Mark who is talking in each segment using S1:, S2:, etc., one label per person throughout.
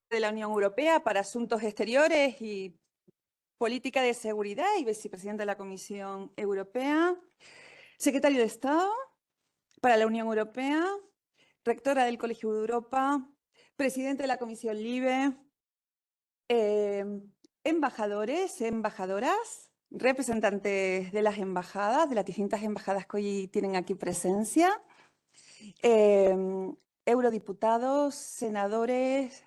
S1: de la Unión Europea para Asuntos Exteriores y Política de Seguridad y vicepresidenta de la Comisión Europea, secretario de Estado para la Unión Europea, rectora del Colegio de Europa, presidente de la Comisión LIBE, embajadores, embajadoras, representantes de las embajadas, de las distintas embajadas que hoy tienen aquí presencia, eurodiputados, senadores,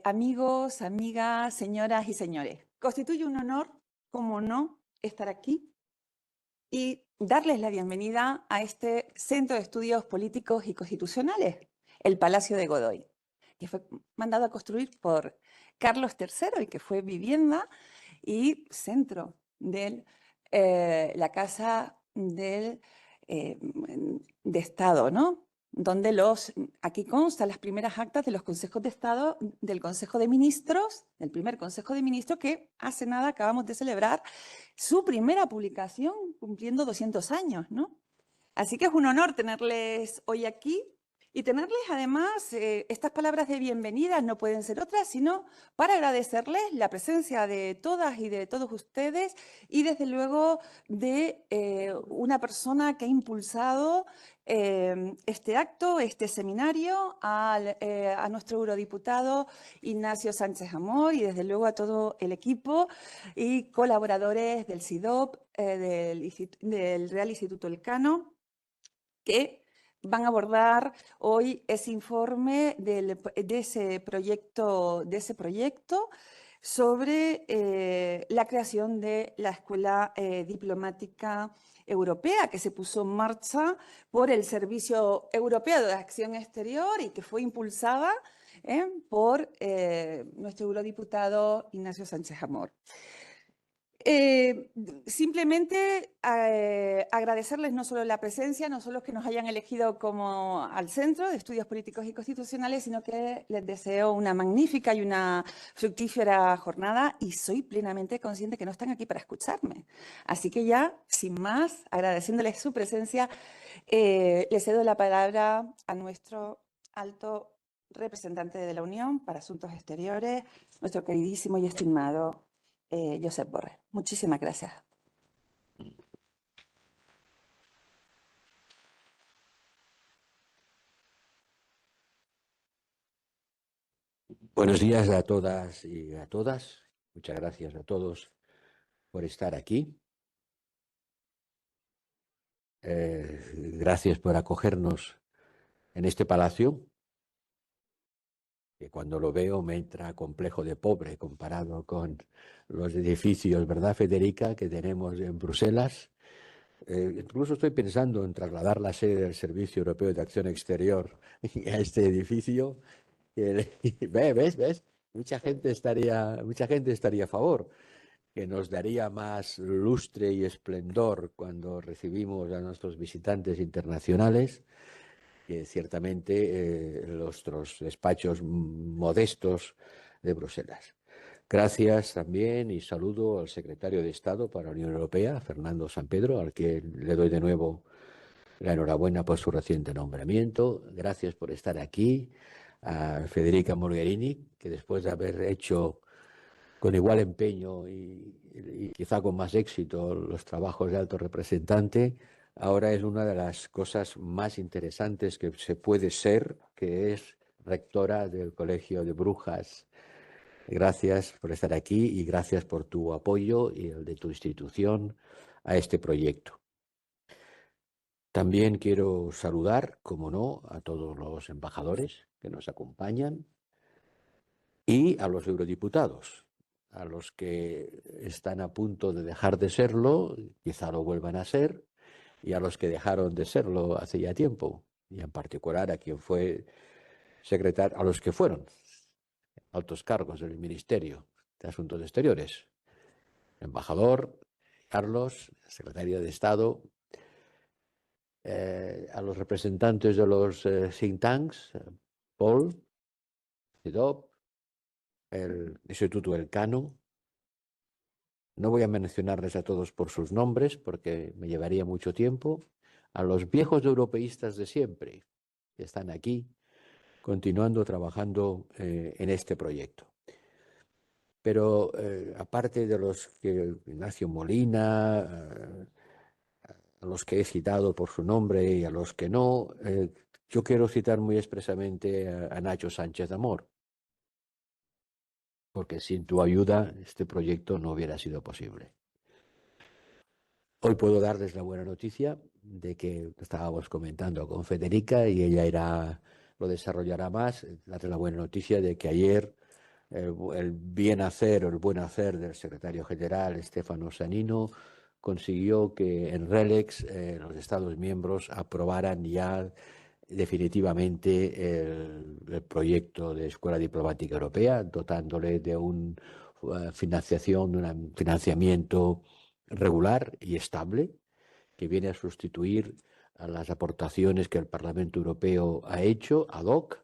S1: amigos, amigas, señoras y señores. Constituye un honor, como no, estar aquí y darles la bienvenida a este Centro de Estudios Políticos y Constitucionales, el Palacio de Godoy, que fue mandado a construir por Carlos III y que fue vivienda y centro de la Casa de Estado, ¿no? Donde aquí constan las primeras actas de los consejos de Estado, del Consejo de Ministros, del primer Consejo de Ministros, que hace nada acabamos de celebrar su primera publicación, cumpliendo 200 años, ¿no? Así que es un honor tenerles hoy aquí y tenerles además estas palabras de bienvenida no pueden ser otras, sino para agradecerles la presencia de todas y de todos ustedes y desde luego de una persona que ha impulsado este acto, este seminario, a nuestro eurodiputado Ignacio Sánchez Amor y desde luego a todo el equipo y colaboradores del CIDOB, del Real Instituto Elcano, que van a abordar hoy ese informe de ese proyecto sobre la creación de la Escuela Diplomática Europea, que se puso en marcha por el Servicio Europeo de Acción Exterior y que fue impulsada por nuestro eurodiputado Ignacio Sánchez Amor. Simplemente agradecerles no solo la presencia, no solo que nos hayan elegido como al Centro de Estudios Políticos y Constitucionales, sino que les deseo una magnífica y una fructífera jornada y soy plenamente consciente que no están aquí para escucharme. Así que ya, sin más, agradeciéndoles su presencia, les cedo la palabra a nuestro alto representante de la Unión para Asuntos Exteriores, nuestro queridísimo y estimado Josep Borrell. Muchísimas gracias.
S2: Buenos días a todas y a todas. Muchas gracias a todos por estar aquí. Gracias por acogernos en este palacio, que cuando lo veo me entra complejo de pobre comparado con los edificios, ¿verdad, Federica?, que tenemos en Bruselas. Incluso estoy pensando en trasladar la sede del Servicio Europeo de Acción Exterior a este edificio. ¿Ves? Mucha gente estaría a favor, que nos daría más lustre y esplendor cuando recibimos a nuestros visitantes internacionales, que ciertamente nuestros despachos modestos de Bruselas. Gracias también y saludo al secretario de Estado para la Unión Europea, Fernando Sampedro, al que le doy de nuevo la enhorabuena por su reciente nombramiento. Gracias por estar aquí. A Federica Mogherini, que después de haber hecho con igual empeño y quizá con más éxito los trabajos de alto representante, ahora es una de las cosas más interesantes que se puede ser, que es rectora del Colegio de Brujas. Gracias por estar aquí y gracias por tu apoyo y el de tu institución a este proyecto. También quiero saludar, como no, a todos los embajadores que nos acompañan y a los eurodiputados, a los que están a punto de dejar de serlo, quizá lo vuelvan a ser, y a los que dejaron de serlo hace ya tiempo, y en particular a quien fue secretario, a los que fueron altos cargos del Ministerio de Asuntos Exteriores, embajador Carlos, secretario de Estado, a los representantes de los think tanks, Paul, CIDOB, el Instituto Elcano. No voy a mencionarles a todos por sus nombres porque me llevaría mucho tiempo. A los viejos europeístas de siempre que están aquí, continuando trabajando en este proyecto. Pero aparte de los que Ignacio Molina, a los que he citado por su nombre y a los que no, yo quiero citar muy expresamente a Nacho Sánchez Amor, porque sin tu ayuda este proyecto no hubiera sido posible. Hoy puedo darles la buena noticia de que estábamos comentando con Federica y ella lo desarrollará más. Darles la buena noticia de que ayer el bien hacer o el buen hacer del secretario general Stefano Sanino consiguió que en RELEX los Estados miembros aprobaran ya definitivamente el proyecto de Escuela Diplomática Europea, dotándole de un financiación, de un financiamiento regular y estable, que viene a sustituir a las aportaciones que el Parlamento Europeo ha hecho ad hoc,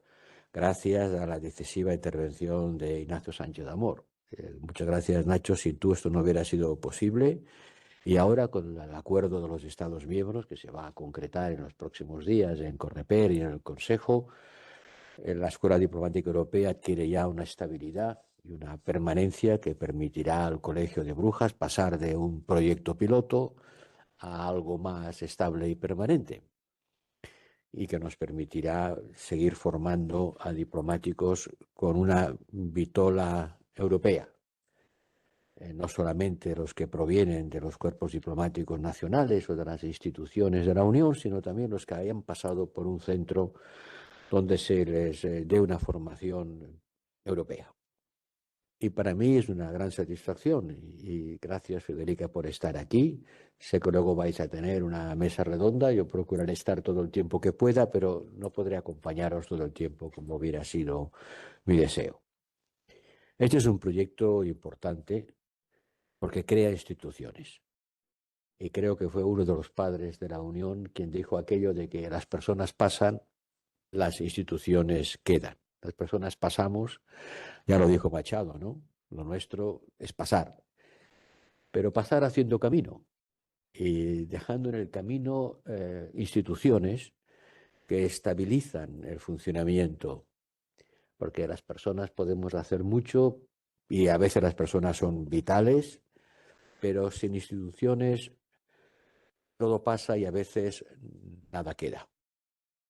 S2: gracias a la decisiva intervención de Ignacio Sánchez Amor. Muchas gracias, Nacho. Sin tú esto no hubiera sido posible. Y ahora, con el acuerdo de los Estados miembros, que se va a concretar en los próximos días en Coreper y en el Consejo, la Escuela Diplomática Europea adquiere ya una estabilidad y una permanencia que permitirá al Colegio de Brujas pasar de un proyecto piloto a algo más estable y permanente, y que nos permitirá seguir formando a diplomáticos con una vitola europea. No solamente los que provienen de los cuerpos diplomáticos nacionales o de las instituciones de la Unión, sino también los que hayan pasado por un centro donde se les dé una formación europea. Y para mí es una gran satisfacción y gracias, Federica, por estar aquí. Sé que luego vais a tener una mesa redonda, yo procuraré estar todo el tiempo que pueda, pero no podré acompañaros todo el tiempo como hubiera sido mi deseo. Este es un proyecto importante porque crea instituciones. Y creo que fue uno de los padres de la Unión quien dijo aquello de que las personas pasan, las instituciones quedan. Las personas pasamos, ya lo dijo Machado, ¿no? Lo nuestro es pasar, pero pasar haciendo camino y dejando en el camino instituciones que estabilizan el funcionamiento, porque las personas podemos hacer mucho y a veces las personas son vitales, pero sin instituciones todo pasa y a veces nada queda.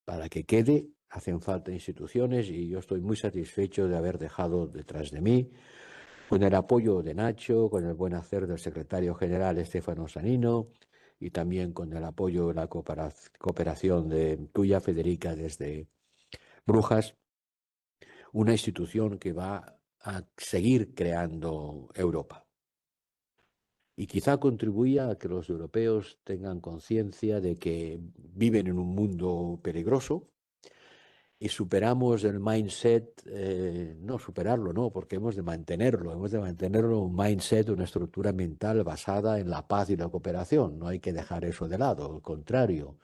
S2: Para que quede hacen falta instituciones y yo estoy muy satisfecho de haber dejado detrás de mí, con el apoyo de Nacho, con el buen hacer del secretario general Stefano Sanino y también con el apoyo y la cooperación de tuya, Federica, desde Brujas, una institución que va a seguir creando Europa. Y quizá contribuya a que los europeos tengan conciencia de que viven en un mundo peligroso y superamos el mindset, no superarlo, no, porque hemos de mantenerlo un mindset, una estructura mental basada en la paz y la cooperación. No hay que dejar eso de lado, al contrario.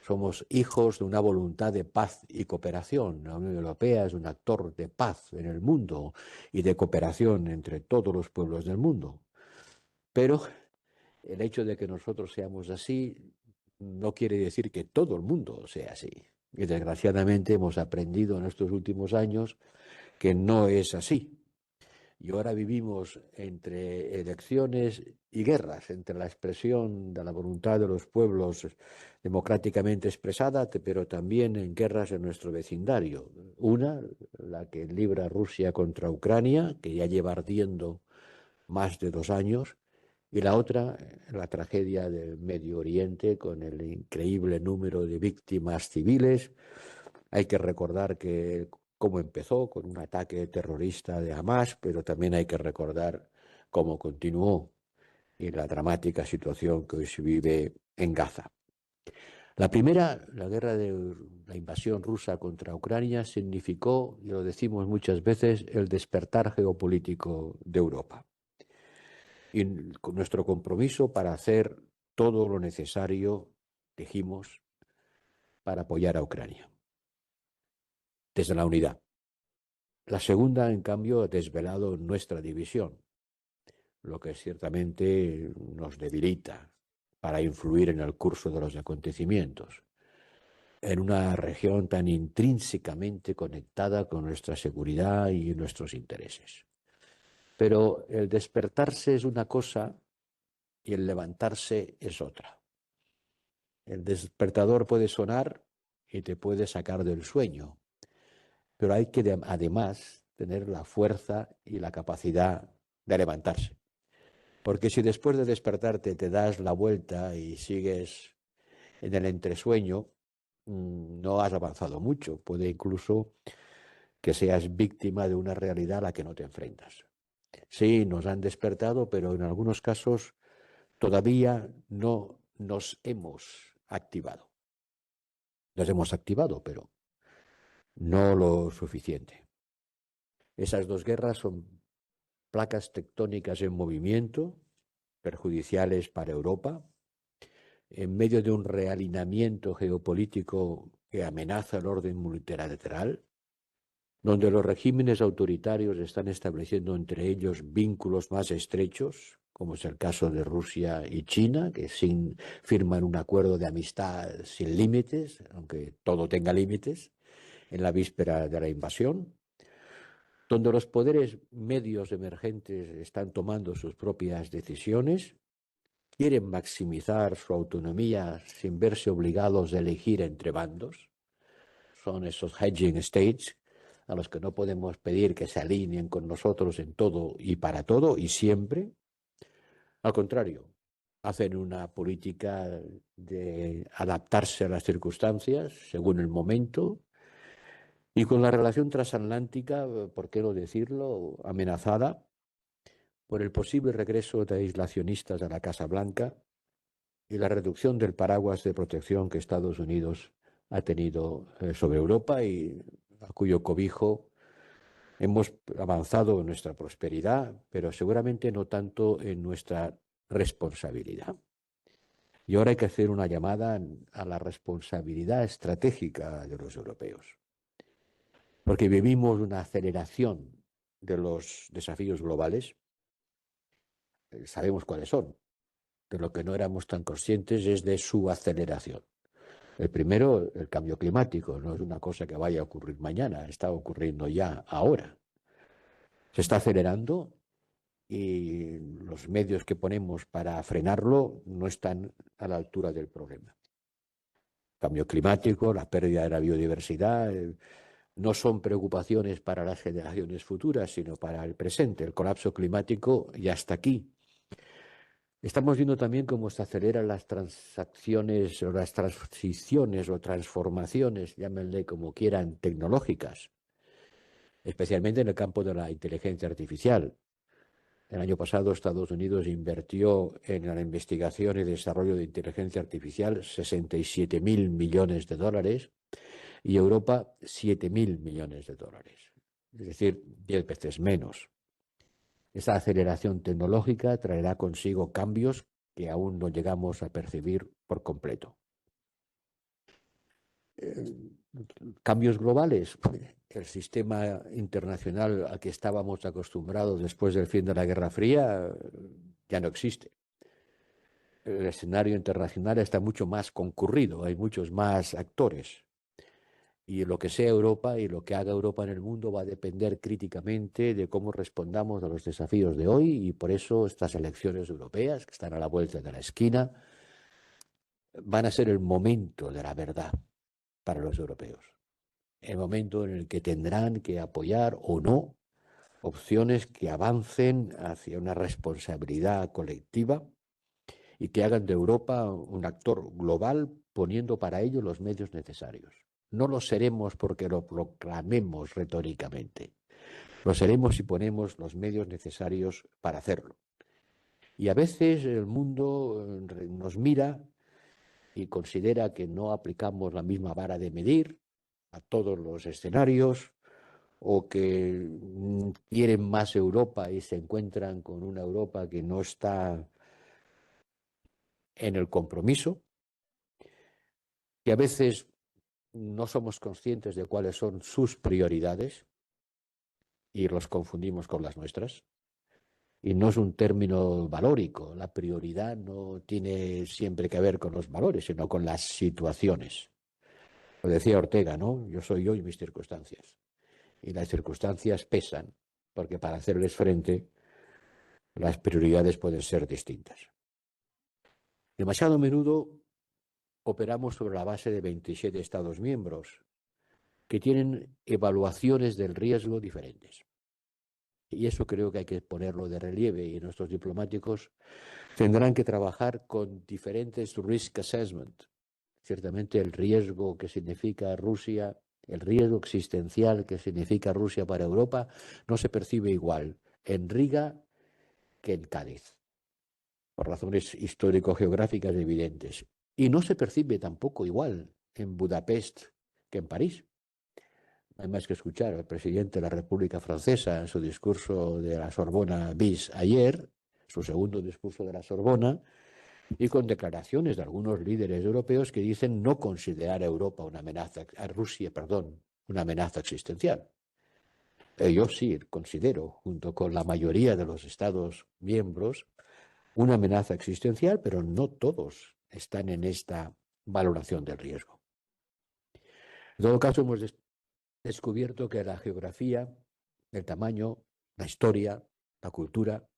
S2: Somos hijos de una voluntad de paz y cooperación. La Unión Europea es un actor de paz en el mundo y de cooperación entre todos los pueblos del mundo. Pero el hecho de que nosotros seamos así no quiere decir que todo el mundo sea así. Y desgraciadamente hemos aprendido en estos últimos años que no es así. Y ahora vivimos entre elecciones y guerras, entre la expresión de la voluntad de los pueblos democráticamente expresada, pero también en guerras en nuestro vecindario. Una, la que libra Rusia contra Ucrania, que ya lleva ardiendo más de 2 años, y la otra, la tragedia del Medio Oriente, con el increíble número de víctimas civiles. Hay que recordar que cómo empezó con un ataque terrorista de Hamas, pero también hay que recordar cómo continuó y la dramática situación que hoy se vive en Gaza. La primera, la guerra de la invasión rusa contra Ucrania, significó, y lo decimos muchas veces, el despertar geopolítico de Europa. Y con nuestro compromiso para hacer todo lo necesario, dijimos, para apoyar a Ucrania, desde la unidad. La segunda, en cambio, ha desvelado nuestra división, lo que ciertamente nos debilita para influir en el curso de los acontecimientos. en una región tan intrínsecamente conectada con nuestra seguridad y nuestros intereses. Pero el despertarse es una cosa y el levantarse es otra. El despertador puede sonar y te puede sacar del sueño, pero hay que además tener la fuerza y la capacidad de levantarse. Porque si después de despertarte te das la vuelta y sigues en el entresueño, no has avanzado mucho. Puede incluso que seas víctima de una realidad a la que no te enfrentas. Sí, nos han despertado, pero en algunos casos todavía no nos hemos activado. Nos hemos activado, pero no lo suficiente. Esas dos guerras son placas tectónicas en movimiento, perjudiciales para Europa, en medio de un realineamiento geopolítico que amenaza el orden multilateral, donde los regímenes autoritarios están estableciendo entre ellos vínculos más estrechos, como es el caso de Rusia y China, que firman un acuerdo de amistad sin límites, aunque todo tenga límites, en la víspera de la invasión, donde los poderes medios emergentes están tomando sus propias decisiones, quieren maximizar su autonomía sin verse obligados a elegir entre bandos. Son esos hedging states a los que no podemos pedir que se alineen con nosotros en todo y para todo y siempre. Al contrario, hacen una política de adaptarse a las circunstancias según el momento. Y con la relación transatlántica, por qué no decirlo, amenazada por el posible regreso de aislacionistas a la Casa Blanca y la reducción del paraguas de protección que Estados Unidos ha tenido sobre Europa y a cuyo cobijo hemos avanzado en nuestra prosperidad, pero seguramente no tanto en nuestra responsabilidad. Y ahora hay que hacer una llamada a la responsabilidad estratégica de los europeos, porque vivimos una aceleración de los desafíos globales. Sabemos cuáles son. De lo que no éramos tan conscientes es de su aceleración. El primero, el cambio climático, no es una cosa que vaya a ocurrir mañana, está ocurriendo ya ahora. Se está acelerando y los medios que ponemos para frenarlo no están a la altura del problema. Cambio climático, la pérdida de la biodiversidad, no son preocupaciones para las generaciones futuras, sino para el presente. El colapso climático ya está aquí. Estamos viendo también cómo se aceleran las transacciones o las transiciones o transformaciones, llámenle como quieran, tecnológicas, especialmente en el campo de la inteligencia artificial. El año pasado Estados Unidos invirtió en la investigación y desarrollo de inteligencia artificial 67.000 millones de dólares y Europa 7.000 millones de dólares, es decir, 10 veces menos. Esa aceleración tecnológica traerá consigo cambios que aún no llegamos a percibir por completo. Cambios globales. El sistema internacional al que estábamos acostumbrados después del fin de la Guerra Fría ya no existe. El escenario internacional está mucho más concurrido, hay muchos más actores. Y lo que sea Europa y lo que haga Europa en el mundo va a depender críticamente de cómo respondamos a los desafíos de hoy, y por eso estas elecciones europeas, que están a la vuelta de la esquina, van a ser el momento de la verdad para los europeos. El momento en el que tendrán que apoyar o no opciones que avancen hacia una responsabilidad colectiva y que hagan de Europa un actor global, poniendo para ello los medios necesarios. No lo seremos porque lo proclamemos retóricamente. Lo seremos si ponemos los medios necesarios para hacerlo. Y a veces el mundo nos mira y considera que no aplicamos la misma vara de medir a todos los escenarios, o que quieren más Europa y se encuentran con una Europa que no está en el compromiso, que a veces no somos conscientes de cuáles son sus prioridades y los confundimos con las nuestras. Y no es un término valórico. La prioridad no tiene siempre que ver con los valores, sino con las situaciones. Lo decía Ortega, ¿no? Yo soy yo y mis circunstancias. Y las circunstancias pesan, porque para hacerles frente, las prioridades pueden ser distintas. Demasiado a menudo operamos sobre la base de 27 Estados miembros que tienen evaluaciones del riesgo diferentes. Y eso creo que hay que ponerlo de relieve, y nuestros diplomáticos tendrán que trabajar con diferentes risk assessment. Ciertamente el riesgo que significa Rusia, el riesgo existencial que significa Rusia para Europa, no se percibe igual en Riga que en Cádiz, por razones histórico-geográficas evidentes. Y no se percibe tampoco igual en Budapest que en París. No hay más que escuchar al presidente de la República Francesa en su discurso de la Sorbona bis ayer, su segundo discurso de la Sorbona, y con declaraciones de algunos líderes europeos que dicen no considerar a Europa una amenaza, a Rusia, perdón, una amenaza existencial. Yo sí considero, junto con la mayoría de los Estados miembros, una amenaza existencial, pero no todos están en esta valoración del riesgo. En todo caso, hemos descubierto que la geografía, el tamaño, la historia, la cultura,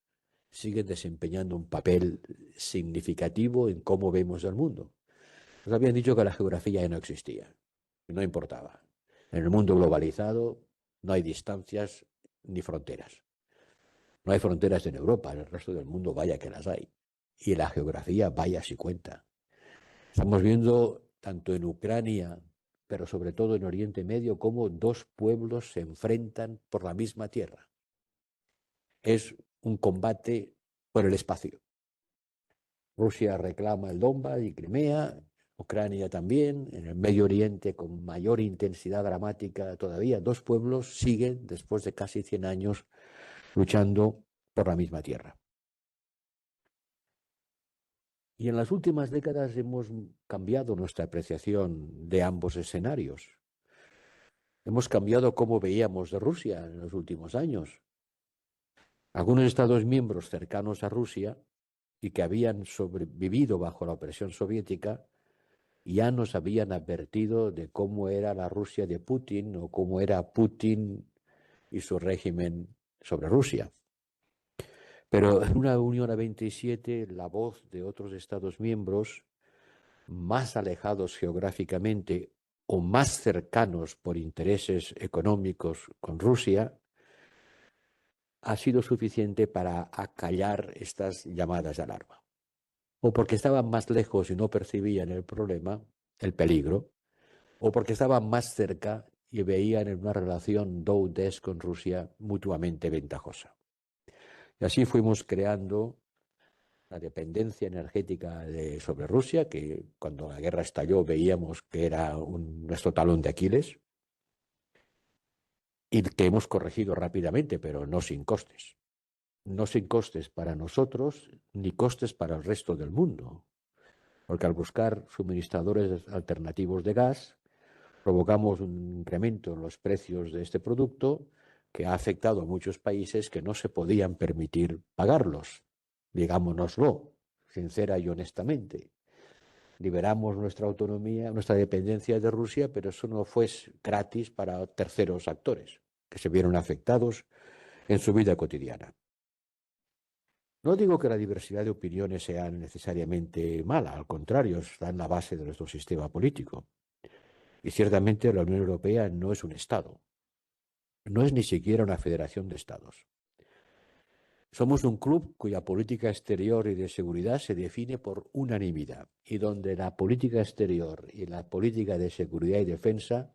S2: siguen desempeñando un papel significativo en cómo vemos el mundo. Nos habían dicho que la geografía ya no existía, no importaba. En el mundo globalizado no hay distancias ni fronteras. No hay fronteras en Europa, en el resto del mundo vaya que las hay. Y la geografía vaya si cuenta. Estamos viendo tanto en Ucrania, pero sobre todo en Oriente Medio, cómo dos pueblos se enfrentan por la misma tierra. Es un combate por el espacio. Rusia reclama el Donbass y Crimea, Ucrania también, en el Medio Oriente con mayor intensidad dramática todavía. Dos pueblos siguen, después de casi 100 años, luchando por la misma tierra. Y en las últimas décadas hemos cambiado nuestra apreciación de ambos escenarios. Hemos cambiado cómo veíamos de Rusia en los últimos años. Algunos Estados miembros cercanos a Rusia y que habían sobrevivido bajo la opresión soviética ya nos habían advertido de cómo era la Rusia de Putin o cómo era Putin y su régimen sobre Rusia. Pero en una Unión a 27, la voz de otros Estados miembros más alejados geográficamente o más cercanos por intereses económicos con Rusia ha sido suficiente para acallar estas llamadas de alarma. O porque estaban más lejos y no percibían el problema, el peligro, o porque estaban más cerca y veían en una relación do-des con Rusia mutuamente ventajosa. Y así fuimos creando la dependencia energética sobre Rusia, que cuando la guerra estalló veíamos que era nuestro talón de Aquiles, y que hemos corregido rápidamente, pero no sin costes. No sin costes para nosotros, ni costes para el resto del mundo. Porque al buscar suministradores alternativos de gas, provocamos un incremento en los precios de este producto que ha afectado a muchos países que no se podían permitir pagarlos. Digámonoslo, sincera y honestamente. Liberamos nuestra autonomía, nuestra dependencia de Rusia, pero eso no fue gratis para terceros actores que se vieron afectados en su vida cotidiana. No digo que la diversidad de opiniones sea necesariamente mala, al contrario, está en la base de nuestro sistema político. Y ciertamente la Unión Europea no es un Estado, no es ni siquiera una federación de Estados. Somos un club cuya política exterior y de seguridad se define por unanimidad y donde la política exterior y la política de seguridad y defensa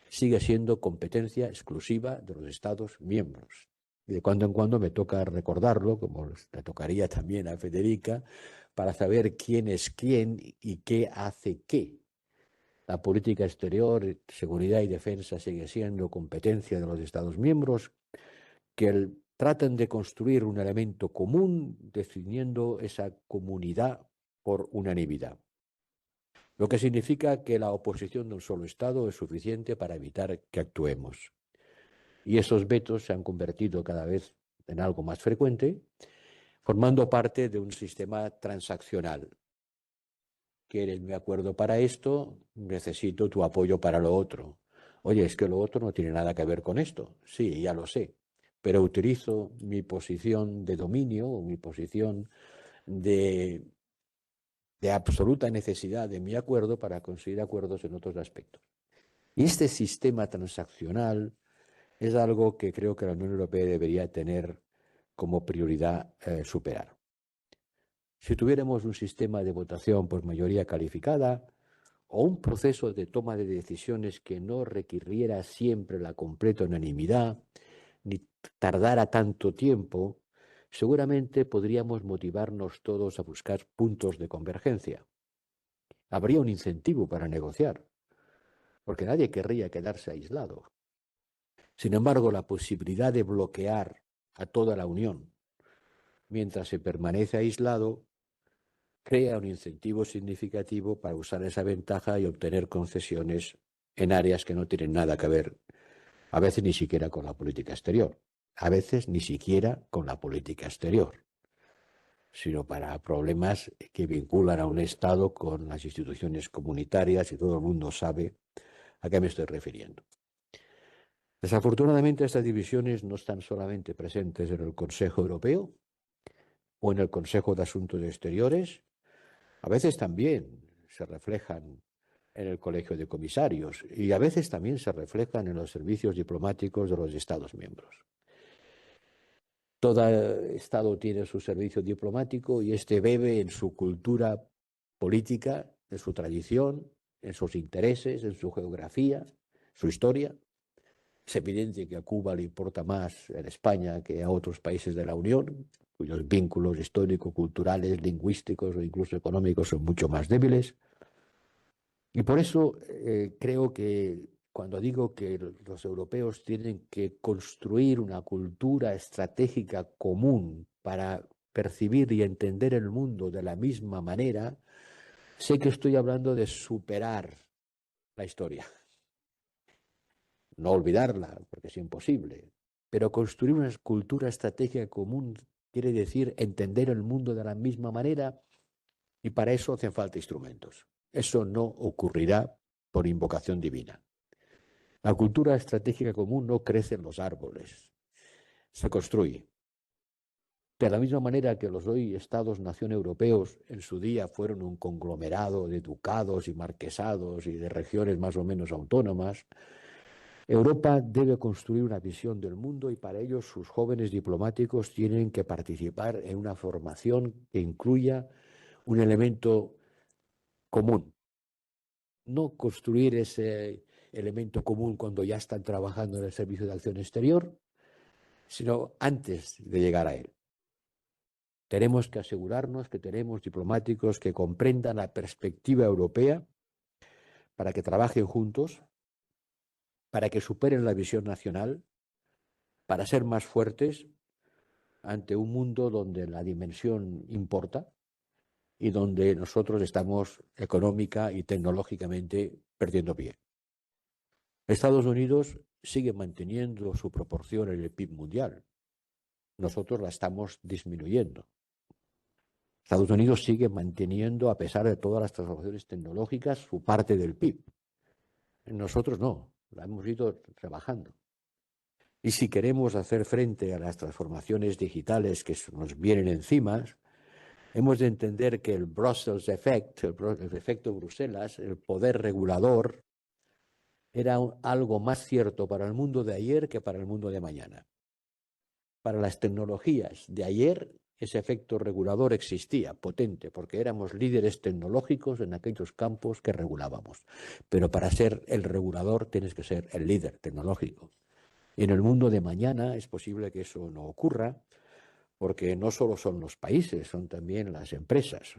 S2: sigue siendo competencia exclusiva de los Estados miembros. Y de cuando en cuando me toca recordarlo, como le tocaría también a Federica, para saber quién es quién y qué hace qué. La política exterior, seguridad y defensa sigue siendo competencia de los Estados miembros, que tratan de construir un elemento común definiendo esa comunidad por unanimidad. Lo que significa que la oposición de un solo Estado es suficiente para evitar que actuemos. Y esos vetos se han convertido cada vez en algo más frecuente, formando parte de un sistema transaccional. ¿Quieres mi acuerdo para esto? Necesito tu apoyo para lo otro. Oye, es que lo otro no tiene nada que ver con esto. Sí, ya lo sé, pero utilizo mi posición de dominio o mi posición de, de absoluta necesidad de mi acuerdo para conseguir acuerdos en otros aspectos. Y este sistema transaccional es algo que creo que la Unión Europea debería tener como prioridad superar. Si tuviéramos un sistema de votación por mayoría calificada o un proceso de toma de decisiones que no requiriera siempre la completa unanimidad, ni tardara tanto tiempo, seguramente podríamos motivarnos todos a buscar puntos de convergencia. Habría un incentivo para negociar, porque nadie querría quedarse aislado. Sin embargo, la posibilidad de bloquear a toda la Unión mientras se permanece aislado crea un incentivo significativo para usar esa ventaja y obtener concesiones en áreas que no tienen nada que ver, a veces ni siquiera con la política exterior, a veces ni siquiera con la política exterior, sino para problemas que vinculan a un Estado con las instituciones comunitarias, y todo el mundo sabe a qué me estoy refiriendo. Desafortunadamente, estas divisiones no están solamente presentes en el Consejo Europeo o en el Consejo de Asuntos Exteriores, a veces también se reflejan en el Colegio de Comisarios y a veces también se reflejan en los servicios diplomáticos de los Estados miembros. Todo Estado tiene su servicio diplomático y este bebe en su cultura política, en su tradición, en sus intereses, en su geografía, su historia. Es evidente que a Cuba le importa más en España que a otros países de la Unión, cuyos vínculos históricos, culturales, lingüísticos o incluso económicos son mucho más débiles. Y por eso creo que cuando digo que los europeos tienen que construir una cultura estratégica común para percibir y entender el mundo de la misma manera, sé que estoy hablando de superar la historia. No olvidarla, porque es imposible, pero construir una cultura estratégica común quiere decir entender el mundo de la misma manera y para eso hacen falta instrumentos. Eso no ocurrirá por invocación divina. La cultura estratégica común no crece en los árboles, se construye. De la misma manera que los hoy Estados-nación europeos en su día fueron un conglomerado de ducados y marquesados y de regiones más o menos autónomas, Europa debe construir una visión del mundo y para ello sus jóvenes diplomáticos tienen que participar en una formación que incluya un elemento común. No construir ese elemento común cuando ya están trabajando en el Servicio de Acción Exterior, sino antes de llegar a él. Tenemos que asegurarnos que tenemos diplomáticos que comprendan la perspectiva europea para que trabajen juntos, para que superen la visión nacional, para ser más fuertes ante un mundo donde la dimensión importa y donde nosotros estamos económica y tecnológicamente perdiendo pie. Estados Unidos sigue manteniendo su proporción en el PIB mundial. Nosotros la estamos disminuyendo. Estados Unidos sigue manteniendo, a pesar de todas las transformaciones tecnológicas, su parte del PIB. Nosotros no, la hemos ido rebajando. Y si queremos hacer frente a las transformaciones digitales que nos vienen encima, hemos de entender que el Brussels Effect, el efecto Bruselas, el poder regulador, era algo más cierto para el mundo de ayer que para el mundo de mañana. Para las tecnologías de ayer, ese efecto regulador existía, potente, porque éramos líderes tecnológicos en aquellos campos que regulábamos. Pero para ser el regulador tienes que ser el líder tecnológico. Y en el mundo de mañana es posible que eso no ocurra, porque no solo son los países, son también las empresas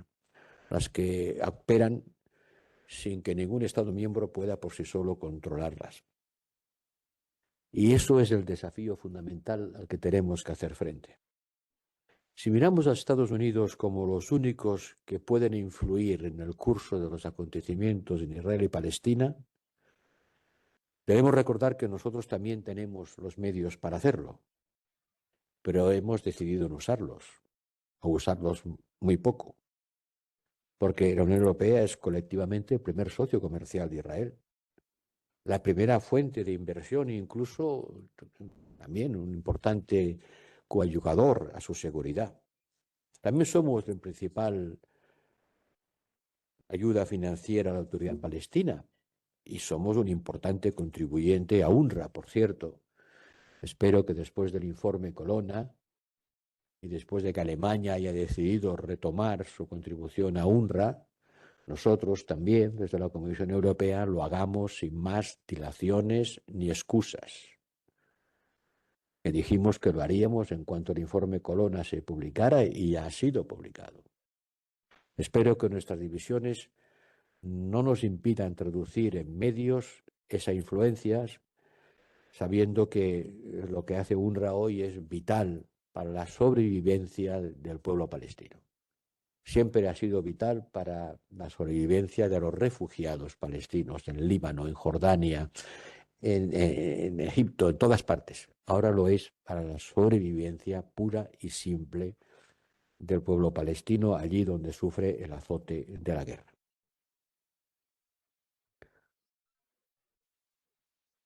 S2: las que operan sin que ningún Estado miembro pueda por sí solo controlarlas. Y eso es el desafío fundamental al que tenemos que hacer frente. Si miramos a Estados Unidos como los únicos que pueden influir en el curso de los acontecimientos en Israel y Palestina, debemos recordar que nosotros también tenemos los medios para hacerlo, pero hemos decidido no usarlos, o usarlos muy poco. porque la Unión Europea es colectivamente el primer socio comercial de Israel, la primera fuente de inversión e incluso también un importante coadyugador a su seguridad. También somos el principal ayuda financiera a la autoridad palestina y somos un importante contribuyente a UNRWA, por cierto. Espero que después del informe Colonna y después de que Alemania haya decidido retomar su contribución a UNRWA, nosotros también, desde la Comisión Europea, lo hagamos sin más dilaciones ni excusas. Que dijimos que lo haríamos en cuanto el informe Colonna se publicara y ya ha sido publicado. Espero que nuestras divisiones no nos impidan traducir en medios esas influencias, sabiendo que lo que hace UNRWA hoy es vital para la sobrevivencia del pueblo palestino. Siempre ha sido vital para la sobrevivencia de los refugiados palestinos en Líbano, en Jordania, en Egipto, en todas partes. Ahora lo es para la sobrevivencia pura y simple del pueblo palestino allí donde sufre el azote de la guerra.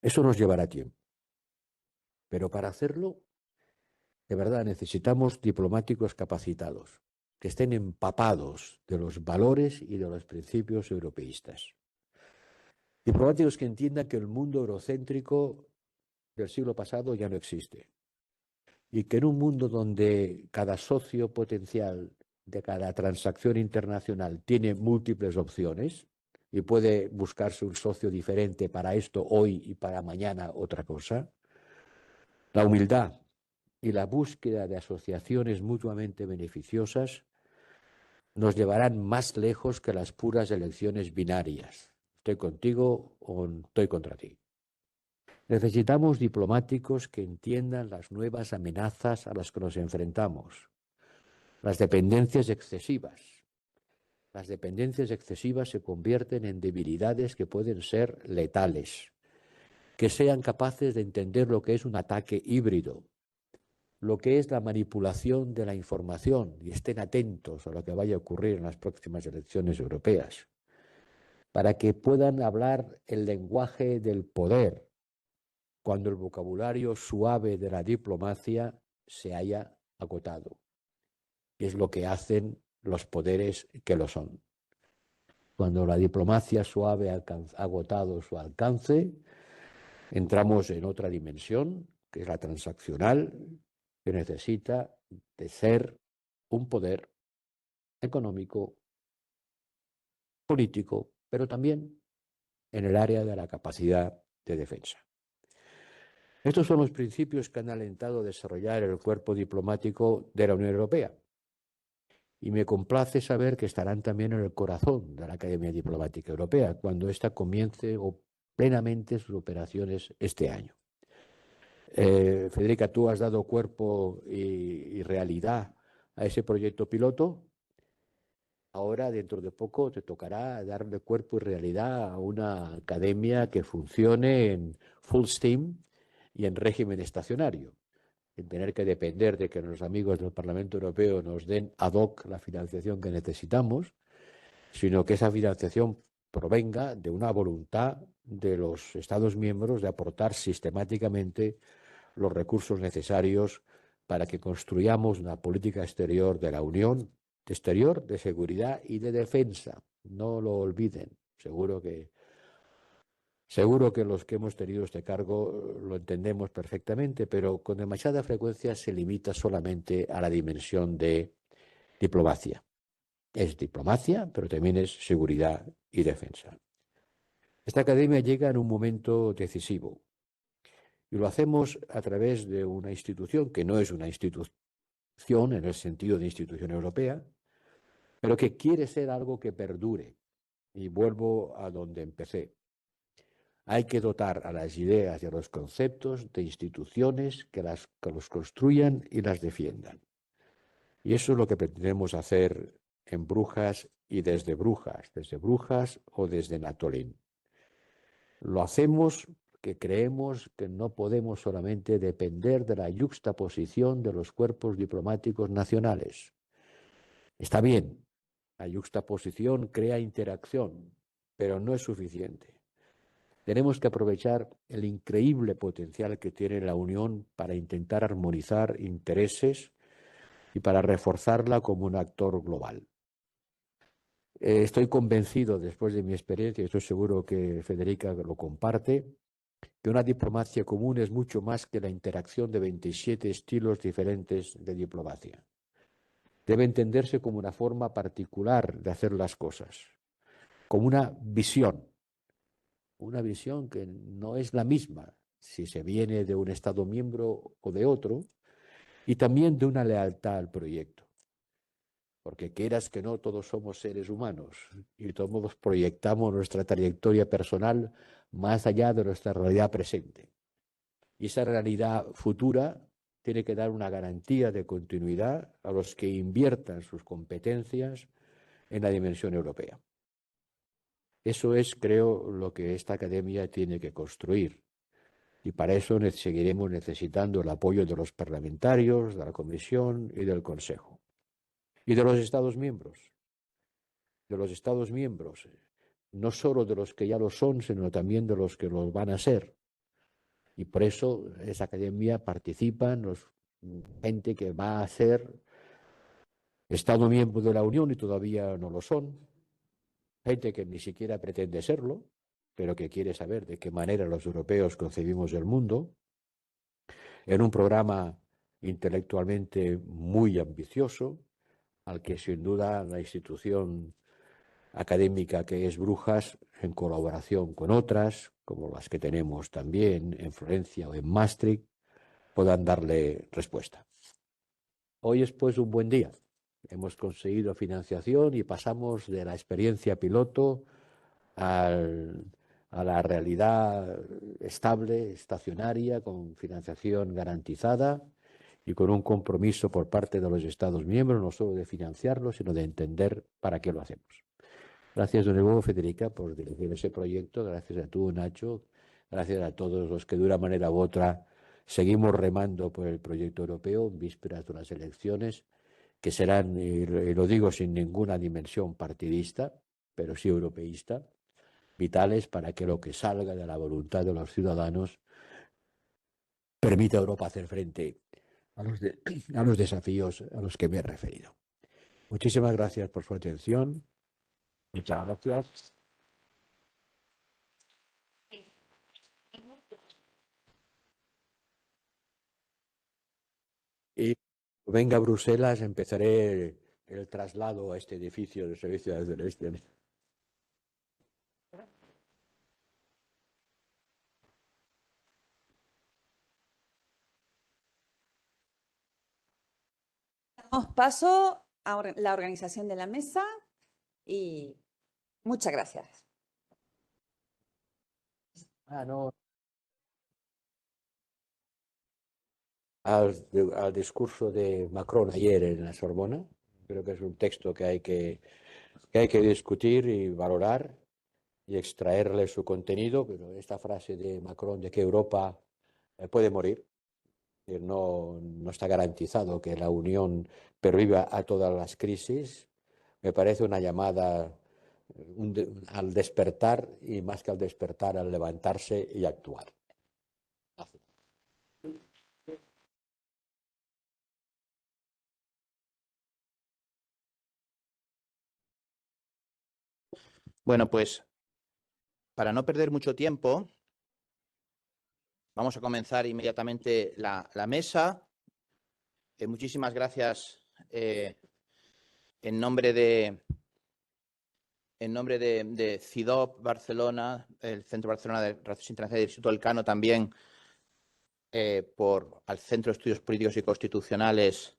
S2: Eso nos llevará tiempo, pero para hacerlo, de verdad, necesitamos diplomáticos capacitados, que estén empapados de los valores y de los principios europeístas. Diplomáticos que entiendan que el mundo eurocéntrico del siglo pasado ya no existe y que en un mundo donde cada socio potencial de cada transacción internacional tiene múltiples opciones y puede buscarse un socio diferente para esto hoy y para mañana otra cosa, la humildad y la búsqueda de asociaciones mutuamente beneficiosas nos llevarán más lejos que las puras elecciones binarias. Estoy contigo o estoy contra ti. Necesitamos diplomáticos que entiendan las nuevas amenazas a las que nos enfrentamos. Las dependencias excesivas. Las dependencias excesivas se convierten en debilidades que pueden ser letales. Que sean capaces de entender lo que es un ataque híbrido, lo que es la manipulación de la información y estén atentos a lo que vaya a ocurrir en las próximas elecciones europeas, para que puedan hablar el lenguaje del poder cuando el vocabulario suave de la diplomacia se haya agotado. Y es lo que hacen los poderes que lo son. Cuando la diplomacia suave ha agotado su alcance, entramos en otra dimensión, que es la transaccional, que necesita de ser un poder económico, político, pero también en el área de la capacidad de defensa. Estos son los principios que han alentado a desarrollar el cuerpo diplomático de la Unión Europea. Y me complace saber que estarán también en el corazón de la Academia Diplomática Europea cuando ésta comience plenamente sus operaciones este año. Federica, tú has dado cuerpo y realidad a ese proyecto piloto. Ahora, dentro de poco, te tocará darle cuerpo y realidad a una academia que funcione en full steam y en régimen estacionario, sin tener que depender de que los amigos del Parlamento Europeo nos den ad hoc la financiación que necesitamos, sino que esa financiación provenga de una voluntad de los Estados miembros de aportar sistemáticamente los recursos necesarios para que construyamos una política exterior de la Unión, exterior de seguridad y de defensa. No lo olviden. Seguro que los que hemos tenido este cargo lo entendemos perfectamente, pero con demasiada frecuencia se limita solamente a la dimensión de diplomacia. Es diplomacia, pero también es seguridad y defensa. Esta academia llega en un momento decisivo y lo hacemos a través de una institución que no es una institución en el sentido de institución europea, pero que quiere ser algo que perdure. Y vuelvo a donde empecé. Hay que dotar a las ideas y a los conceptos de instituciones que los construyan y las defiendan. Y eso es lo que pretendemos hacer en Brujas y desde Brujas o desde Natolín. Lo hacemos porque creemos que no podemos solamente depender de la yuxtaposición de los cuerpos diplomáticos nacionales. Está bien, La yuxtaposición crea interacción, pero no es suficiente. Tenemos que aprovechar el increíble potencial que tiene la Unión para intentar armonizar intereses y para reforzarla como un actor global. Estoy convencido, después de mi experiencia, y estoy seguro que Federica lo comparte, que una diplomacia común es mucho más que la interacción de 27 estilos diferentes de diplomacia. Debe entenderse como una forma particular de hacer las cosas, como una visión que no es la misma si se viene de un Estado miembro o de otro, y también de una lealtad al proyecto. Porque quieras que no, todos somos seres humanos y todos proyectamos nuestra trayectoria personal más allá de nuestra realidad presente. Y esa realidad futura tiene que dar una garantía de continuidad a los que inviertan sus competencias en la dimensión europea. Eso es, creo, lo que esta academia tiene que construir. Y para eso seguiremos necesitando el apoyo de los parlamentarios, de la Comisión y del Consejo. Y de los Estados miembros. No solo de los que ya lo son, sino también de los que los van a ser. Y por eso esa academia participan gente que va a ser Estado miembro de la Unión y todavía no lo son, gente que ni siquiera pretende serlo, pero que quiere saber de qué manera los europeos concebimos el mundo, en un programa intelectualmente muy ambicioso, al que sin duda la institución académica que es Brujas, en colaboración con otras, como las que tenemos también en Florencia o en Maastricht, puedan darle respuesta. Hoy es pues un buen día. Hemos conseguido financiación y pasamos de la experiencia piloto a la realidad estable, estacionaria, con financiación garantizada y con un compromiso por parte de los Estados miembros, no solo de financiarlo, sino de entender para qué lo hacemos. Gracias de nuevo, Federica, por dirigir ese proyecto. Gracias a tú, Nacho. Gracias a todos los que de una manera u otra seguimos remando por el proyecto europeo en vísperas de unas elecciones que serán, y lo digo sin ninguna dimensión partidista, pero sí europeísta, vitales para que lo que salga de la voluntad de los ciudadanos permita a Europa hacer frente a los desafíos a los que me he referido. Muchísimas gracias por su atención. Muchas gracias. Y venga a Bruselas, empezaré el traslado a este edificio del Servicio de Televisión.
S1: Damos paso a la organización de la mesa y muchas gracias.
S2: No. Al discurso de Macron ayer en la Sorbona. Creo que es un texto que hay que discutir y valorar y extraerle su contenido, pero esta frase de Macron de que Europa puede morir, que no está garantizado que la Unión perviva a todas las crisis, me parece una llamada al despertar y más que al despertar, al levantarse y actuar.
S3: Bueno, pues para no perder mucho tiempo, vamos a comenzar inmediatamente la mesa. Muchísimas gracias en nombre de CIDOB Barcelona, el Centro Barcelona de Relaciones Internacionales y el Instituto Elcano también, al Centro de Estudios Políticos y Constitucionales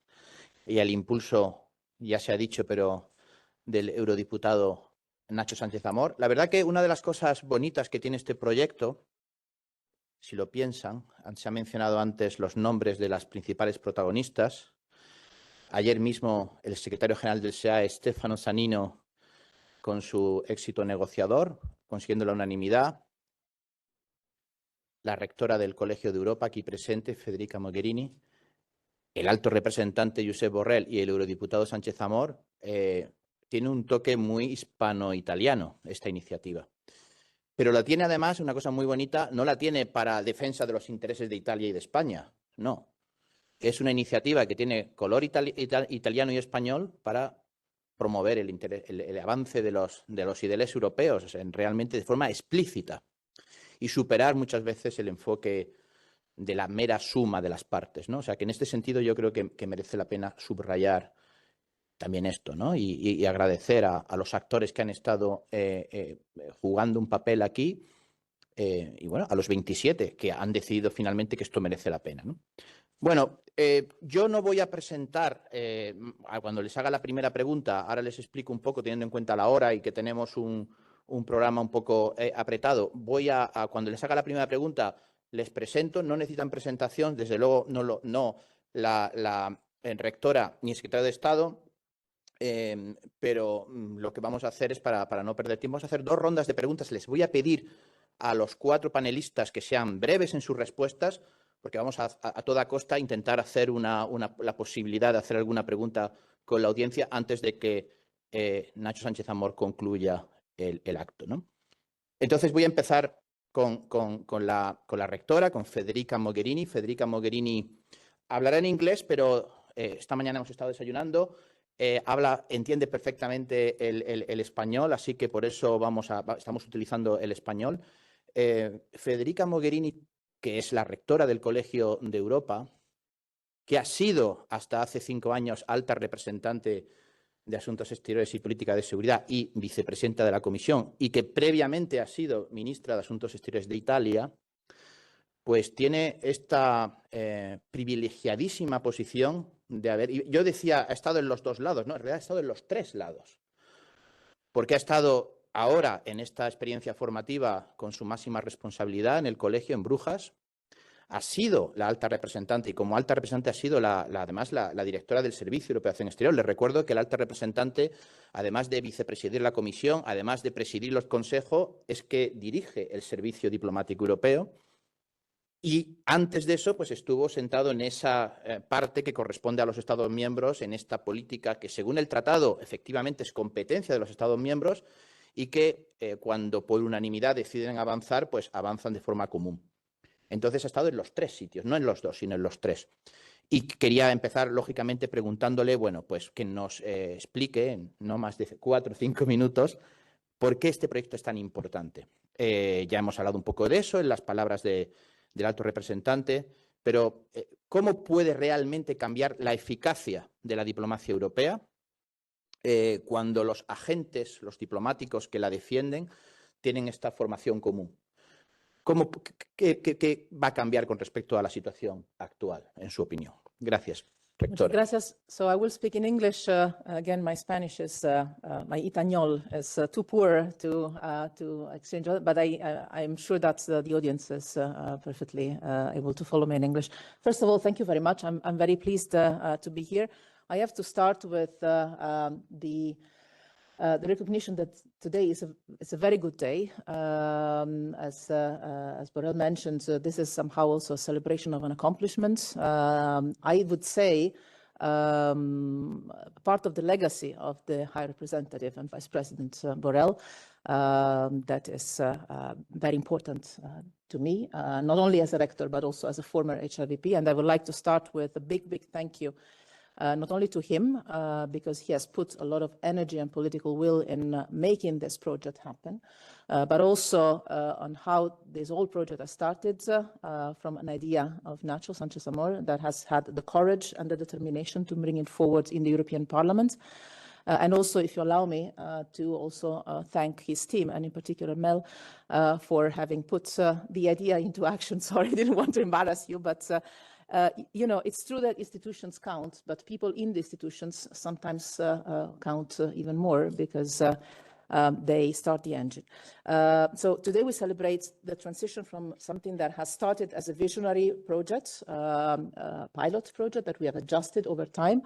S3: y al impulso, ya se ha dicho, pero del eurodiputado Nacho Sánchez Amor. La verdad que una de las cosas bonitas que tiene este proyecto, si lo piensan, se han mencionado antes los nombres de las principales protagonistas. Ayer mismo el secretario general del SEAE, Stefano Sannino, con su éxito negociador, consiguiendo la unanimidad. La rectora del Colegio de Europa, aquí presente, Federica Mogherini. El alto representante Josep Borrell y el eurodiputado Sánchez Amor, tiene un toque muy hispano-italiano esta iniciativa. Pero la tiene además, una cosa muy bonita, no la tiene para defensa de los intereses de Italia y de España, no. Es una iniciativa que tiene color italiano y español para promover el avance de los ideales europeos realmente de forma explícita y superar muchas veces el enfoque de la mera suma de las partes, ¿no? O sea, que en este sentido yo creo que merece la pena subrayar también esto, ¿no? Y agradecer a los actores que han estado jugando un papel aquí y, bueno, a los 27 que han decidido finalmente que esto merece la pena, ¿no? Bueno, yo no voy a presentar, cuando les haga la primera pregunta, ahora les explico un poco, teniendo en cuenta la hora y que tenemos un programa un poco apretado, cuando les haga la primera pregunta, les presento, no necesitan presentación, desde luego no la rectora ni secretaria de Estado, pero lo que vamos a hacer es, para no perder tiempo, vamos a hacer 2 rondas de preguntas. Les voy a pedir a los 4 panelistas que sean breves en sus respuestas, porque vamos a toda costa intentar hacer la posibilidad de hacer alguna pregunta con la audiencia antes de que Nacho Sánchez Amor concluya el acto, ¿no? Entonces voy a empezar con la rectora, con Federica Mogherini. Federica Mogherini hablará en inglés, pero esta mañana hemos estado desayunando. Entiende perfectamente el español, así que por eso estamos utilizando el español. Federica Mogherini, que es la rectora del Colegio de Europa, que ha sido hasta hace 5 años alta representante de Asuntos Exteriores y Política de Seguridad y vicepresidenta de la Comisión, y que previamente ha sido ministra de Asuntos Exteriores de Italia, pues tiene esta privilegiadísima posición de yo decía, ha estado en los 2 lados, no, en realidad ha estado en los 3 lados, porque ha estado ahora en esta experiencia formativa con su máxima responsabilidad en el colegio en Brujas, ha sido la alta representante y como alta representante ha sido además la directora del Servicio Europeo de Acción Exterior. Les recuerdo que la alta representante, además de vicepresidir la Comisión, además de presidir el Consejo, es que dirige el Servicio Diplomático Europeo. Y antes de eso, pues estuvo sentado en esa parte que corresponde a los Estados miembros, en esta política que, según el tratado, efectivamente es competencia de los Estados miembros y que cuando por unanimidad deciden avanzar, pues avanzan de forma común. Entonces ha estado en los 3 sitios, no en los 2, sino en los 3. Y quería empezar, lógicamente, preguntándole, bueno, pues que nos explique en no más de 4 o 5 minutos por qué este proyecto es tan importante. Ya hemos hablado un poco de eso en las palabras del alto representante, pero ¿cómo puede realmente cambiar la eficacia de la diplomacia europea cuando los agentes, los diplomáticos que la defienden, tienen esta formación común? ¿Qué va a cambiar con respecto a la situación actual, en su opinión? Gracias, rectora.
S4: Gracias. So I will speak in English. Again, my Spanish is, my Itañol is too poor to exchange, but I'm sure that the audience is perfectly able to follow me in English. First of all, thank you very much. I'm very pleased to be here. I have to start with the recognition that today is a very good day. As Borrell mentioned, this is somehow also a celebration of an accomplishment. I would say part of the legacy of the High Representative and Vice President Borrell that is very important to me, not only as a rector, but also as a former HRVP. And I would like to start with a big thank you not only to him, because he has put a lot of energy and political will in making this project happen, but also on how this whole project has started from an idea of Nacho Sánchez Amor that has had the courage and the determination to bring it forward in the European Parliament. And also, if you allow me, to also thank his team, and in particular Mel, for having put the idea into action. Sorry, I didn't want to embarrass you, but you know, it's true that institutions count, but people in the institutions sometimes count even more because they start the engine. So today we celebrate the transition from something that has started as a visionary project, pilot project that we have adjusted over time,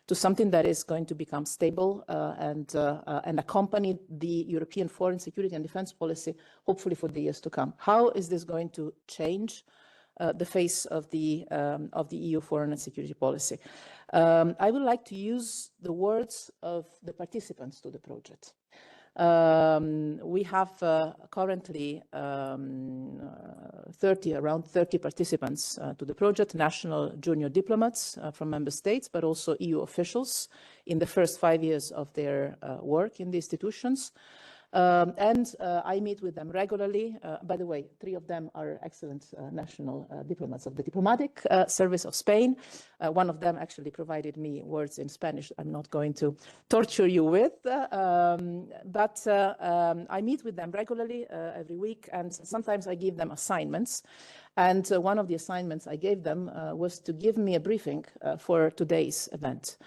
S4: to something that is going to become stable and accompany the European foreign security and defense policy, hopefully for the years to come. How is this going to change the face of the EU foreign and security policy. I would like to use the words of the participants to the project. We have currently around 30 participants to the project, national junior diplomats from member states, but also EU officials in the first 5 years of their work in the institutions. I meet with them regularly. By the way, 3 of them are excellent national diplomats of the diplomatic service of Spain. One of them actually provided me words in Spanish I'm not going to torture you with. But I meet with them regularly every week, and sometimes I give them assignments. And one of the assignments I gave them was to give me a briefing for today's event.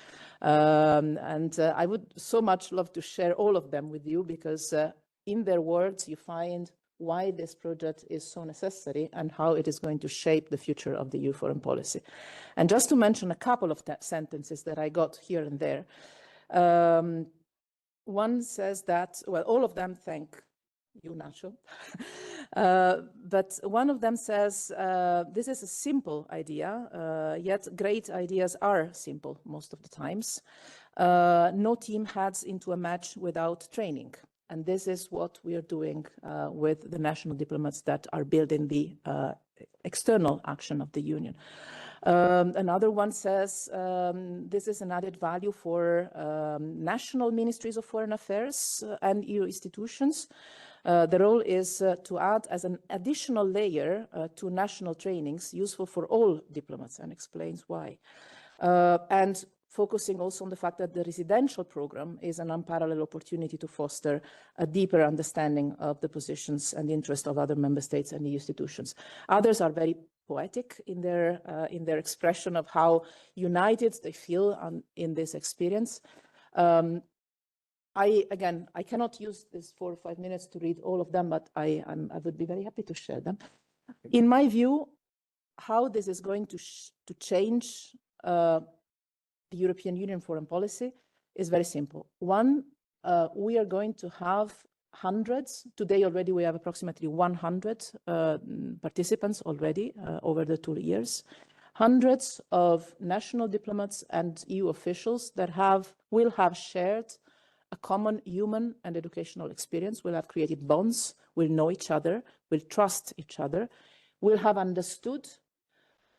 S4: I would so much love to share all of them with you, because in their words you find why this project is so necessary and how it is going to shape the future of the EU foreign policy. And just to mention a couple of sentences that I got here and there. One says that, well, all of them thank you, Nacho. But one of them says, this is a simple idea, yet great ideas are simple most of the times. No team heads into a match without training. And this is what we are doing with the national diplomats that are building the external action of the Union. Another one says, this is an added value for national ministries of foreign affairs and EU institutions. The role is to add as an additional layer to national trainings useful for all diplomats, and explains why. And focusing also on the fact that the residential program is an unparalleled opportunity to foster a deeper understanding of the positions and interest of other member states and the institutions. Others are very poetic in their expression of how united they feel in this experience. I cannot use this 4 or 5 minutes to read all of them, but I would be very happy to share them. In my view, how this is going to change the European Union foreign policy is very simple. One, we are going to have hundreds. Today already we have approximately 100 participants already over the 2 years. Hundreds of national diplomats and EU officials that will have shared a common human and educational experience, will have created bonds, will know each other, will trust each other, will have understood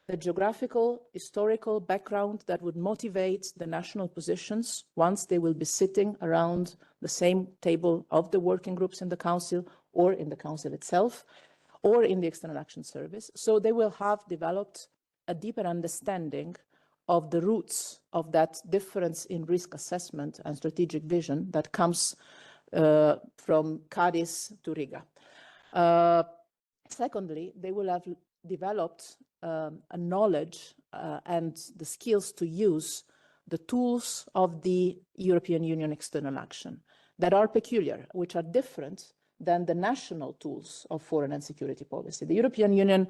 S4: the geographical, historical background that would motivate the national positions once they will be sitting around the same table of the working groups in the Council, or in the Council itself, or in the External Action Service. So they will have developed a deeper understanding of the roots of that difference in risk assessment and strategic vision that comes from Cadiz to Riga. Secondly, they will have developed a knowledge and the skills to use the tools of the European Union external action that are peculiar, which are different than the national tools of foreign and security policy. The European Union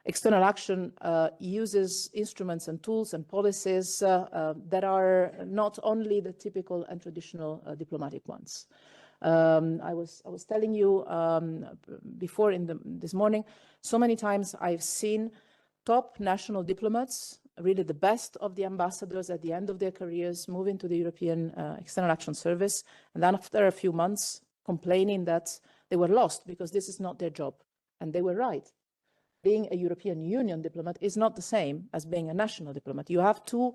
S4: external action uses instruments and tools and policies that are not only the typical and traditional diplomatic ones. I was telling you before this morning, so many times I've seen top national diplomats, really the best of the ambassadors at the end of their careers, move into the European External Action Service, and then after a few months complaining that they were lost because this is not their job. And they were right. Being a European Union diplomat is not the same as being a national diplomat. You have to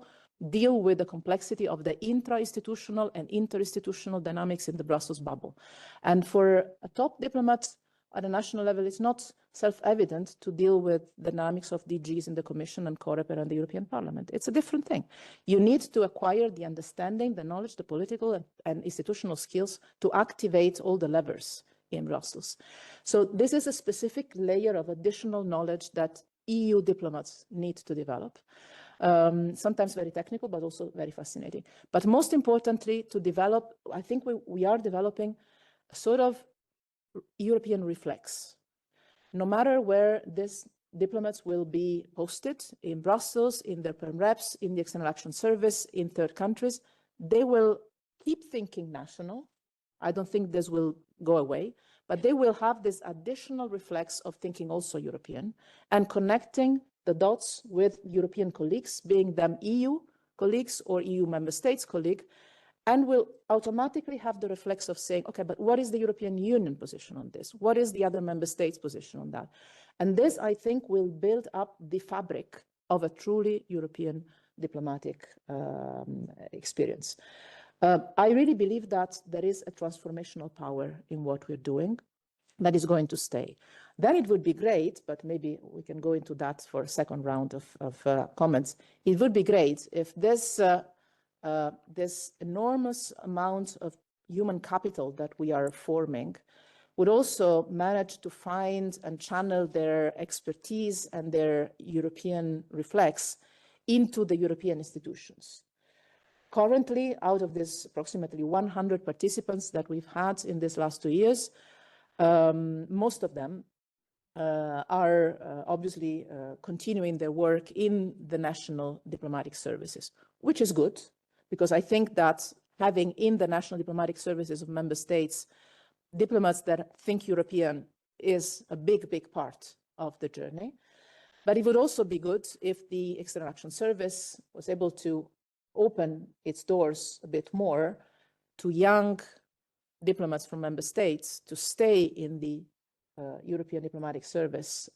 S4: deal with the complexity of the intra-institutional and interinstitutional dynamics in the Brussels bubble. And for a top diplomat at a national level, it's not self-evident to deal with the dynamics of DGs in the Commission and COREPER and the European Parliament. It's a different thing. You need to acquire the understanding, the knowledge, the political and institutional skills to activate all the levers in Brussels. So this is a specific layer of additional knowledge that EU diplomats need to develop. Sometimes very technical, but also very fascinating. But most importantly, to develop, I think we are developing a sort of European reflex. No matter where these diplomats will be posted, in Brussels, in their perm reps, in the External Action Service, in third countries, they will keep thinking national. I don't think this will go away, but they will have this additional reflex of thinking also European and connecting the dots with European colleagues, being them EU colleagues or EU member states colleague, and will automatically have the reflex of saying, okay, but what is the European Union position on this? What is the other member states' position on that? And this, I think, will build up the fabric of a truly European diplomatic experience. I really believe that there is a transformational power in what we're doing that is going to stay. Then it would be great, but maybe we can go into that for a second round of comments. It would be great if this enormous amount of human capital that we are forming would also manage to find and channel their expertise and their European reflex into the European institutions. Currently, out of this approximately 100 participants that we've had in these last 2 years, most of them are obviously continuing their work in the national diplomatic services, which is good, because I think that having in the national diplomatic services of member states diplomats that think European is a big, big part of the journey. But it would also be good if the External Action Service was able to open its doors a bit more to young diplomats from member states to stay in the European diplomatic service,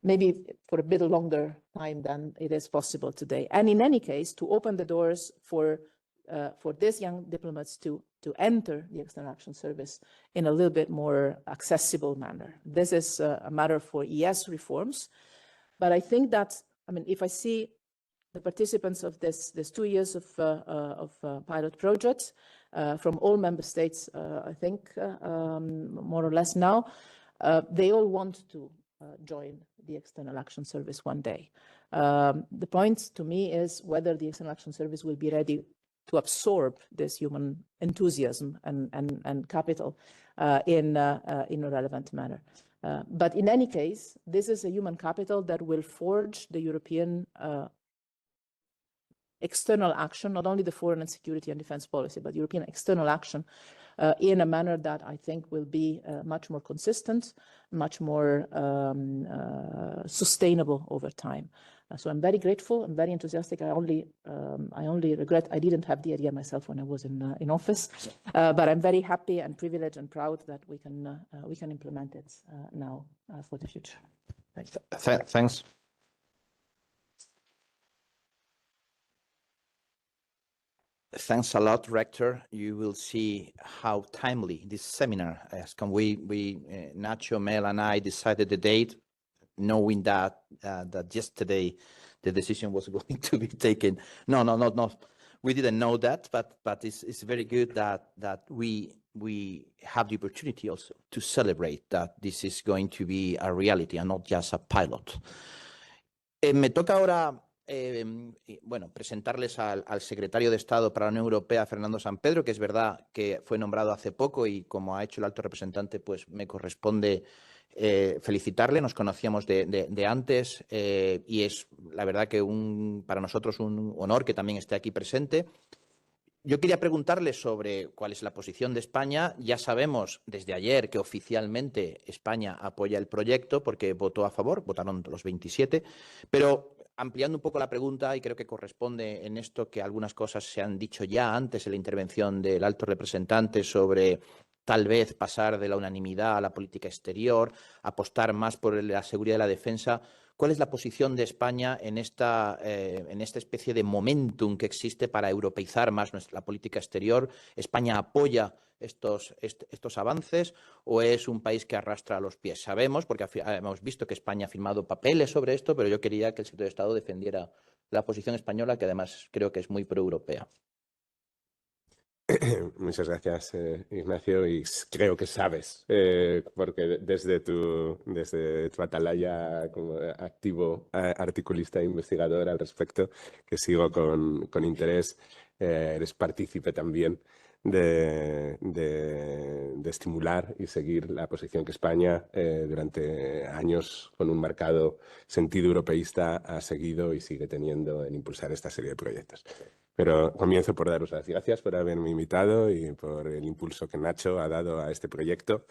S4: maybe for a bit longer time than it is possible today. And in any case, to open the doors for these young diplomats to enter the External Action Service in a little bit more accessible manner. This is a matter for ES reforms. But I think that, I mean, if I see the participants of this 2 years of pilot projects from all member states, I think, more or less now, they all want to join the External Action Service one day. The point to me is whether the External Action Service will be ready to absorb this human enthusiasm and capital in a relevant manner. But in any case, this is a human capital that will forge the European external action, not only the foreign and security and defense policy, but European external action in a manner that I think will be much more consistent, much more sustainable over time. So I'm very grateful. I'm very enthusiastic. I only regret I didn't have the idea myself when I was in office, but I'm very happy and privileged and proud that we can implement it now for the future.
S3: Thanks. Thanks a lot, Rector. You will see how timely this seminar has come. Nacho, Mel, and I decided the date, knowing that yesterday the decision was going to be taken. No. We didn't know that, but it's very good that we have the opportunity also to celebrate that this is going to be a reality and not just a pilot. Me toca ahora presentarles al secretario de Estado para la Unión Europea, Fernando Sampedro, que es verdad que fue nombrado hace poco y como ha hecho el alto representante, pues me corresponde felicitarle. Nos conocíamos de antes y es la verdad que para nosotros un honor que también esté aquí presente. Yo quería preguntarle sobre cuál es la posición de España. Ya sabemos desde ayer que oficialmente España apoya el proyecto porque votó a favor, votaron los 27, pero ampliando un poco la pregunta, y creo que corresponde en esto que algunas cosas se han dicho ya antes en la intervención del alto representante sobre tal vez pasar de la unanimidad a la política exterior, apostar más por la seguridad y la defensa. ¿Cuál es la posición de España en esta especie de momentum que existe para europeizar más la política exterior? ¿España apoya estos avances o es un país que arrastra los pies? Sabemos, porque hemos visto que España ha firmado papeles sobre esto, pero yo quería que el secretario de Estado defendiera la posición española, que además creo que es muy proeuropea.
S5: Muchas gracias, Ignacio, y creo que sabes, porque desde tu atalaya como activo articulista e investigador al respecto, que sigo con interés, eres partícipe también de estimular y seguir la posición que España durante años con un marcado sentido europeísta ha seguido y sigue teniendo en impulsar esta serie de proyectos. Pero comienzo por daros las gracias por haberme invitado y por el impulso que Nacho ha dado a este proyecto.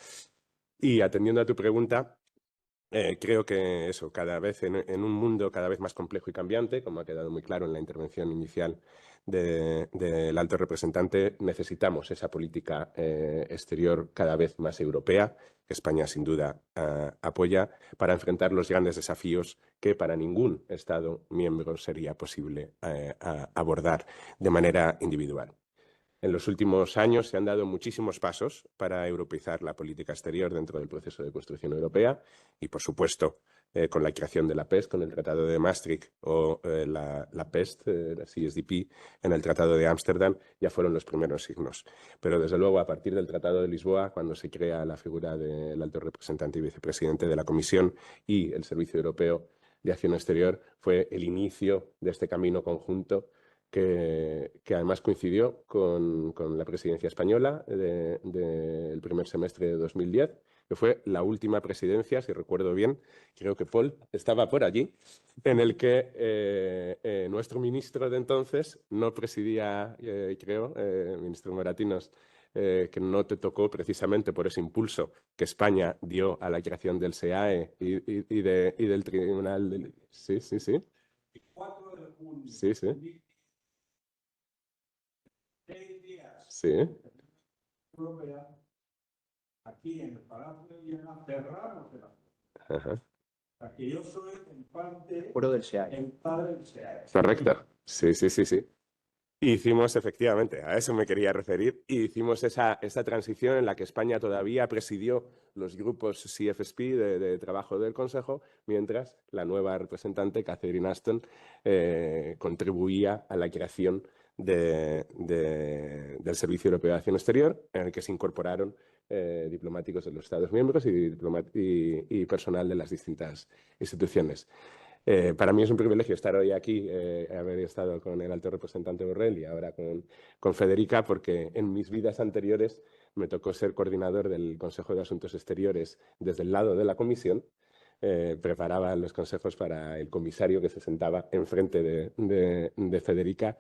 S5: Y atendiendo a tu pregunta, creo que eso, cada vez en un mundo cada vez más complejo y cambiante, como ha quedado muy claro en la intervención inicial del alto representante, necesitamos esa política exterior cada vez más europea, que España sin duda apoya, para enfrentar los grandes desafíos que para ningún Estado miembro sería posible abordar de manera individual. En los últimos años se han dado muchísimos pasos para europeizar la política exterior dentro del proceso de construcción europea y, por supuesto, con la creación de la PESC, con el Tratado de Maastricht o la PEST, la CSDP, en el Tratado de Ámsterdam, ya fueron los primeros signos. Pero, desde luego, a partir del Tratado de Lisboa, cuando se crea la figura del alto representante y vicepresidente de la Comisión y el Servicio Europeo de Acción Exterior, fue el inicio de este camino conjunto que además coincidió con la presidencia española del primer semestre de 2010, que fue la última presidencia, si recuerdo bien, creo que Paul estaba por allí, en el que nuestro ministro de entonces no presidía, creo, ministro Moratinos, que no te tocó precisamente por ese impulso que España dio a la creación del SEAE y del Tribunal. Sí, sí, sí. Sí, sí. Sí.
S6: Europea, aquí en el Palacio de Viena, cerramos el acuerdo.
S5: Ajá.
S6: Aquí yo soy en parte
S3: Acuerdo del SEAE.
S6: el padre del SEAE.
S5: Correcto. Sí, sí, sí, sí. Hicimos, efectivamente, a eso me quería referir, y hicimos esta transición en la que España todavía presidió los grupos CFSP de trabajo del Consejo, mientras la nueva representante, Catherine Ashton, contribuía a la creación del Servicio Europeo de Acción Exterior, en el que se incorporaron diplomáticos de los Estados miembros y personal de las distintas instituciones. Para mí es un privilegio estar hoy aquí, haber estado con el alto representante Borrell y ahora con Federica, porque en mis vidas anteriores me tocó ser coordinador del Consejo de Asuntos Exteriores desde el lado de la Comisión. Preparaba los consejos para el comisario que se sentaba enfrente de Federica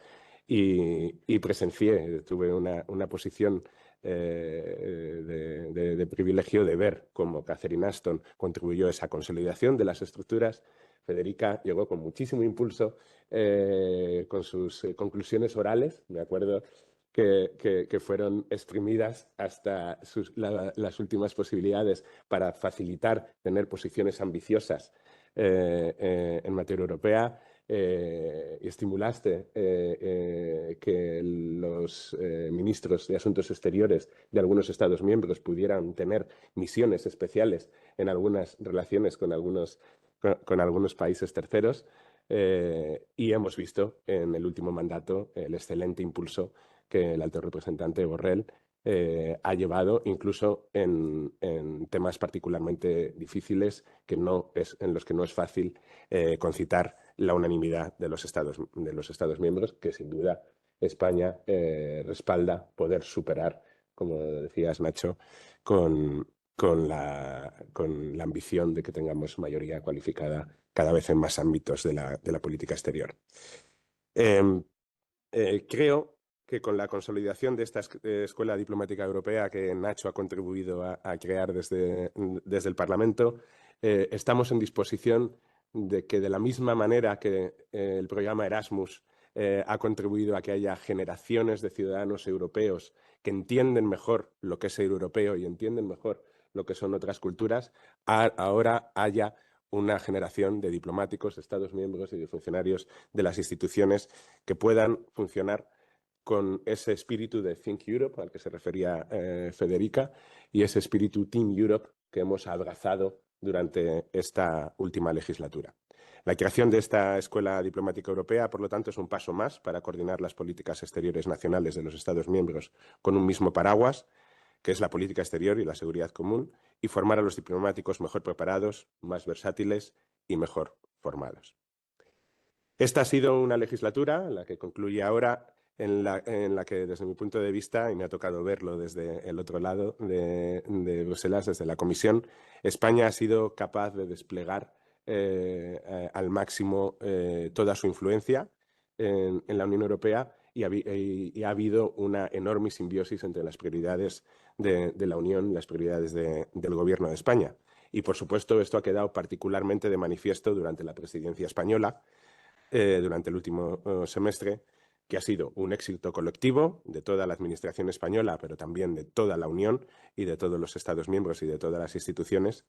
S5: y presencié, tuve una posición de privilegio de ver cómo Catherine Ashton contribuyó a esa consolidación de las estructuras. Federica llegó con muchísimo impulso con sus conclusiones orales, me acuerdo que fueron exprimidas hasta las últimas posibilidades para facilitar tener posiciones ambiciosas en materia europea. Y estimulaste que los ministros de Asuntos Exteriores de algunos Estados miembros pudieran tener misiones especiales en algunas relaciones con algunos países terceros, y hemos visto en el último mandato el excelente impulso que el alto representante Borrell ha llevado, incluso en temas particularmente difíciles en los que no es fácil concitar la unanimidad de los Estados miembros, que sin duda España respalda poder superar, como decías, Nacho, con la ambición de que tengamos mayoría cualificada cada vez en más ámbitos de la política exterior. Creo que con la consolidación de esta Escuela Diplomática Europea que Nacho ha contribuido a crear desde el Parlamento, estamos en disposición de que, de la misma manera que el programa Erasmus ha contribuido a que haya generaciones de ciudadanos europeos que entienden mejor lo que es ser europeo y entienden mejor lo que son otras culturas, ahora haya una generación de diplomáticos, de Estados miembros y de funcionarios de las instituciones que puedan funcionar con ese espíritu de Think Europe al que se refería Federica y ese espíritu Team Europe que hemos abrazado durante esta última legislatura. La creación de esta Escuela Diplomática Europea, por lo tanto, es un paso más para coordinar las políticas exteriores nacionales de los Estados miembros con un mismo paraguas, que es la política exterior y la seguridad común, y formar a los diplomáticos mejor preparados, más versátiles y mejor formados. Esta ha sido una legislatura, la que concluye ahora, en la que, desde mi punto de vista, y me ha tocado verlo desde el otro lado de Bruselas, desde la Comisión, España ha sido capaz de desplegar al máximo toda su influencia en la Unión Europea y ha habido una enorme simbiosis entre las prioridades de la Unión y las prioridades del Gobierno de España. Y, por supuesto, esto ha quedado particularmente de manifiesto durante la presidencia española, durante el último semestre, que ha sido un éxito colectivo de toda la Administración española, pero también de toda la Unión y de todos los Estados miembros y de todas las instituciones,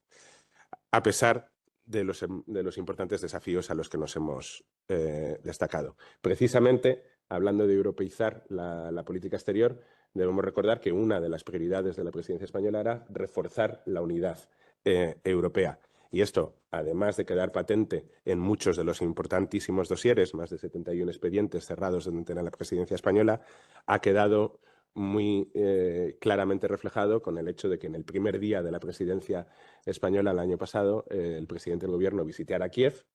S5: a pesar de los importantes desafíos a los que nos hemos destacado. Precisamente, hablando de europeizar la política exterior, debemos recordar que una de las prioridades de la presidencia española era reforzar la unidad europea. Y esto, además de quedar patente en muchos de los importantísimos dosieres, más de 71 expedientes cerrados durante la presidencia española, ha quedado muy claramente reflejado con el hecho de que en el primer día de la presidencia española el año pasado, el presidente del Gobierno visitara Kiev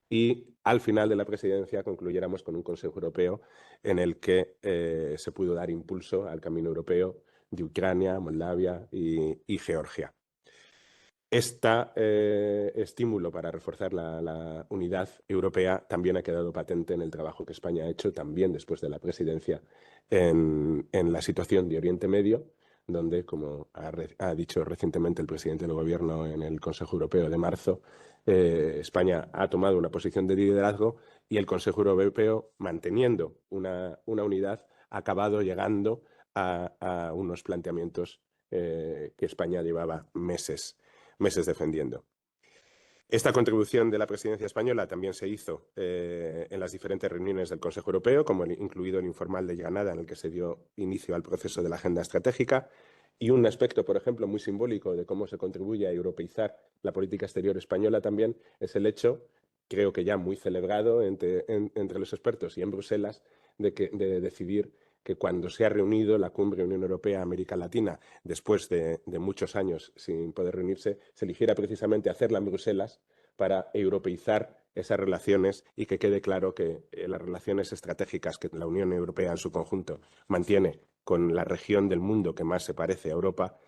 S5: y al final de la presidencia concluyéramos con un Consejo Europeo en el que se pudo dar impulso al camino europeo de Ucrania, Moldavia y Georgia. Este estímulo para reforzar la unidad europea también ha quedado patente en el trabajo que España ha hecho también después de la presidencia en la situación de Oriente Medio, donde, como ha dicho recientemente el presidente del Gobierno en el Consejo Europeo de marzo, España ha tomado una posición de liderazgo y el Consejo Europeo, manteniendo una unidad, ha acabado llegando a unos planteamientos que España llevaba meses defendiendo. Esta contribución de la presidencia española también se hizo en las diferentes reuniones del Consejo Europeo, como incluido el informal de Granada, en el que se dio inicio al proceso de la agenda estratégica. Y un aspecto, por ejemplo, muy simbólico de cómo se contribuye a europeizar la política exterior española también es el hecho, creo que ya muy celebrado entre los expertos y en Bruselas, de decidir que cuando se ha reunido la cumbre Unión Europea-América Latina, después de muchos años sin poder reunirse, se eligiera precisamente hacerla en Bruselas para europeizar esas relaciones y que quede claro que las relaciones estratégicas que la Unión Europea en su conjunto mantiene con la región del mundo que más se parece a Europa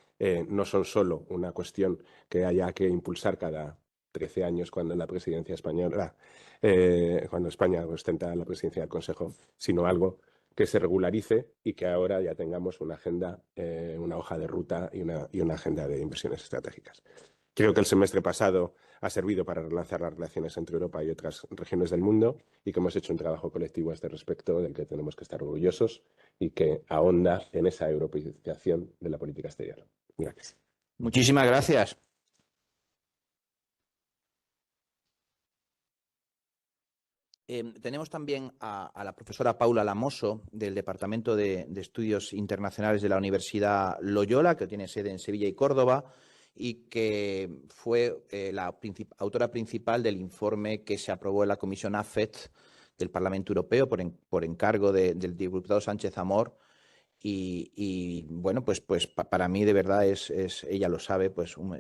S5: no son solo una cuestión que haya que impulsar cada 13 años cuando la presidencia española, cuando España ostenta la presidencia del Consejo, sino algo que se regularice y que ahora ya tengamos una agenda, una hoja de ruta y una agenda de inversiones estratégicas. Creo que el semestre pasado ha servido para relanzar las relaciones entre Europa y otras regiones del mundo y que hemos hecho un trabajo colectivo a este respecto del que tenemos que estar orgullosos y que ahonda en esa europeización de la política exterior. Gracias.
S3: Muchísimas gracias. Tenemos también a la profesora Paula Lamoso, del Departamento de Estudios Internacionales de la Universidad Loyola, que tiene sede en Sevilla y Córdoba, y que fue la autora principal del informe que se aprobó en la Comisión AFET del Parlamento Europeo por encargo del diputado Sánchez Amor. Y bueno, pues para mí de verdad es, ella lo sabe, pues un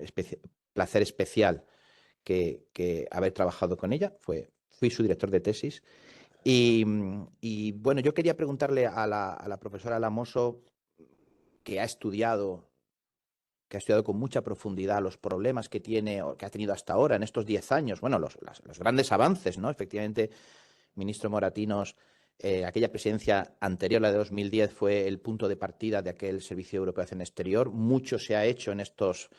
S3: placer especial que haber trabajado con ella. Fui su director de tesis. Y bueno, yo quería preguntarle a la profesora Lamoso, que ha estudiado con mucha profundidad los problemas que tiene o que ha tenido hasta ahora en estos 10 años, bueno, los grandes avances, ¿no? Efectivamente, ministro Moratinos, aquella presidencia anterior, la de 2010, fue el punto de partida de aquel Servicio Europeo de Acción Exterior. Mucho se ha hecho en estos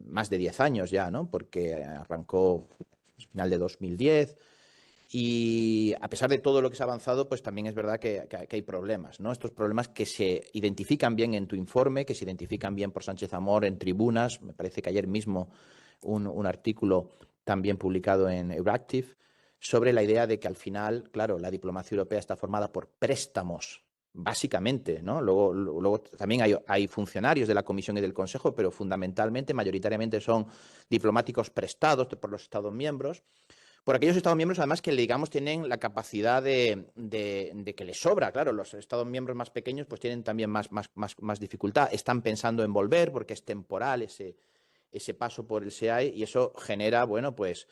S3: más de 10 años ya, ¿no? Porque arrancó al final de 2010. Y a pesar de todo lo que se ha avanzado, pues también es verdad que hay problemas, ¿no? Estos problemas que se identifican bien en tu informe, que se identifican bien por Sánchez Amor en tribunas. Me parece que ayer mismo un artículo también publicado en Euractiv sobre la idea de que al final, claro, la diplomacia europea está formada por préstamos, básicamente, ¿no? Luego también hay funcionarios de la Comisión y del Consejo, pero fundamentalmente, mayoritariamente son diplomáticos prestados por los Estados miembros. Por aquellos Estados miembros, además, que, digamos, tienen la capacidad de que les sobra. Claro, los Estados miembros más pequeños pues tienen también más dificultad. Están pensando en volver porque es temporal ese paso por el SEAE y eso genera, bueno, pues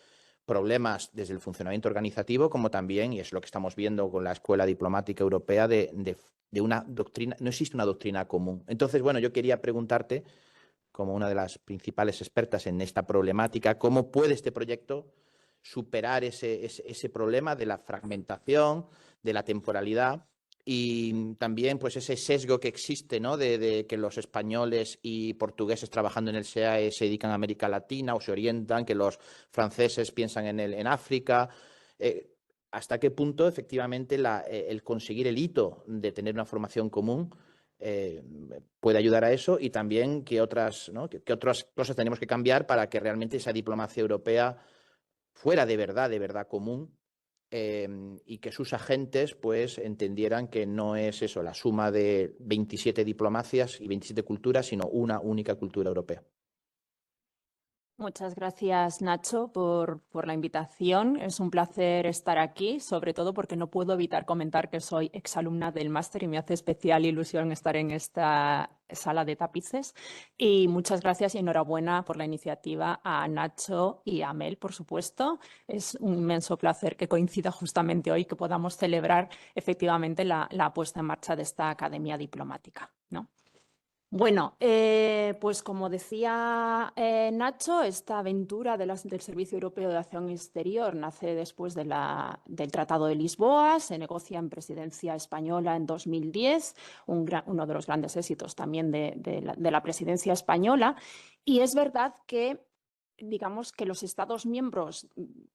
S3: problemas desde el funcionamiento organizativo como también, y es lo que estamos viendo con la Escuela Diplomática Europea, de una doctrina. No existe una doctrina común. Entonces, bueno, yo quería preguntarte, como una de las principales expertas en esta problemática, ¿cómo puede este proyecto superar ese problema de la fragmentación, de la temporalidad y también pues ese sesgo que existe, ¿no? de que los españoles y portugueses trabajando en el SEAE se dedican a América Latina o se orientan, que los franceses piensan en África. ¿Hasta qué punto efectivamente el conseguir el hito de tener una formación común puede ayudar a eso? Y también qué otras, ¿no? qué otras cosas tenemos que cambiar para que realmente esa diplomacia europea fuera de verdad común, y que sus agentes pues entendieran que no es eso, la suma de 27 diplomacias y 27 culturas, sino una única cultura europea.
S7: Muchas gracias, Nacho, por la invitación. Es un placer estar aquí, sobre todo porque no puedo evitar comentar que soy exalumna del máster y me hace especial ilusión estar en esta sala de tapices. Y muchas gracias y enhorabuena por la iniciativa a Nacho y a Mel, por supuesto. Es un inmenso placer que coincida justamente hoy que podamos celebrar efectivamente la puesta en marcha de esta Academia Diplomática, ¿no? Bueno, pues como decía Nacho, esta aventura del Servicio Europeo de Acción Exterior nace después del Tratado de Lisboa, se negocia en presidencia española en 2010, uno de los grandes éxitos también de la presidencia española, y es verdad que digamos que los Estados miembros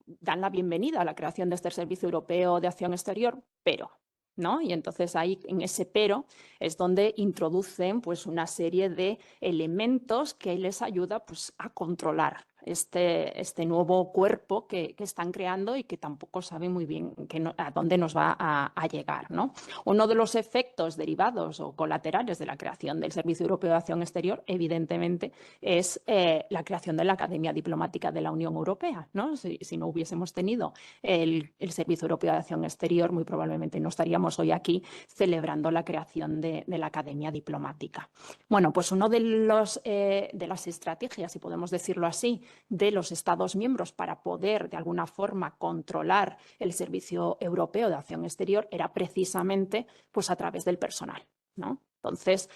S7: dan la bienvenida a la creación de este Servicio Europeo de Acción Exterior, pero... ¿no? Y entonces ahí en ese pero es donde introducen pues una serie de elementos que les ayuda pues a controlar este nuevo cuerpo que están creando y que tampoco saben muy bien a dónde nos va a llegar, ¿no? Uno de los efectos derivados o colaterales de la creación del Servicio Europeo de Acción Exterior, evidentemente, es la creación de la Academia Diplomática de la Unión Europea, ¿no? Si no hubiésemos tenido el Servicio Europeo de Acción Exterior, muy probablemente no estaríamos hoy aquí celebrando la creación de la Academia Diplomática. Bueno, pues uno de las estrategias, si podemos decirlo así, de los Estados miembros para poder de alguna forma controlar el Servicio Europeo de Acción Exterior era precisamente pues a través del personal, ¿no? Entonces,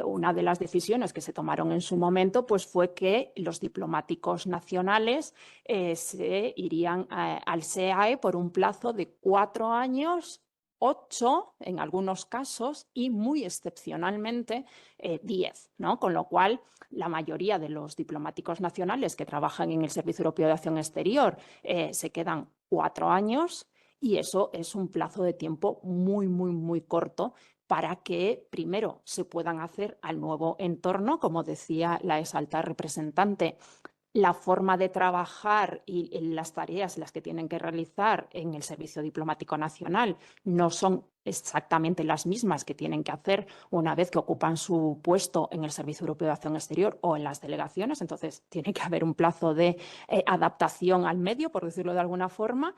S7: una de las decisiones que se tomaron en su momento pues, fue que los diplomáticos nacionales se irían al SEAE por un plazo de 4 años, 8 en algunos casos y muy excepcionalmente 10, ¿no? Con lo cual, la mayoría de los diplomáticos nacionales que trabajan en el Servicio Europeo de Acción Exterior se quedan 4 años y eso es un plazo de tiempo muy corto para que primero se puedan hacer al nuevo entorno, como decía la exalta representante. La forma de trabajar y las tareas las que tienen que realizar en el Servicio Diplomático Nacional no son exactamente las mismas que tienen que hacer una vez que ocupan su puesto en el Servicio Europeo de Acción Exterior o en las delegaciones. Entonces, tiene que haber un plazo de adaptación al medio, por decirlo de alguna forma.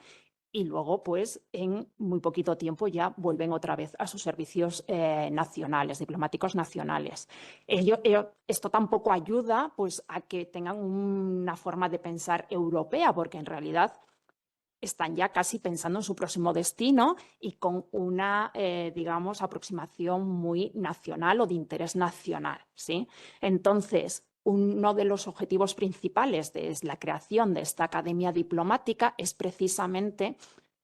S7: Y luego, pues, en muy poquito tiempo ya vuelven otra vez a sus servicios nacionales, diplomáticos nacionales. Esto tampoco ayuda, pues, a que tengan una forma de pensar europea, porque en realidad están ya casi pensando en su próximo destino y con una, digamos, aproximación muy nacional o de interés nacional, ¿sí? Entonces, uno de los objetivos principales de la creación de esta academia diplomática es precisamente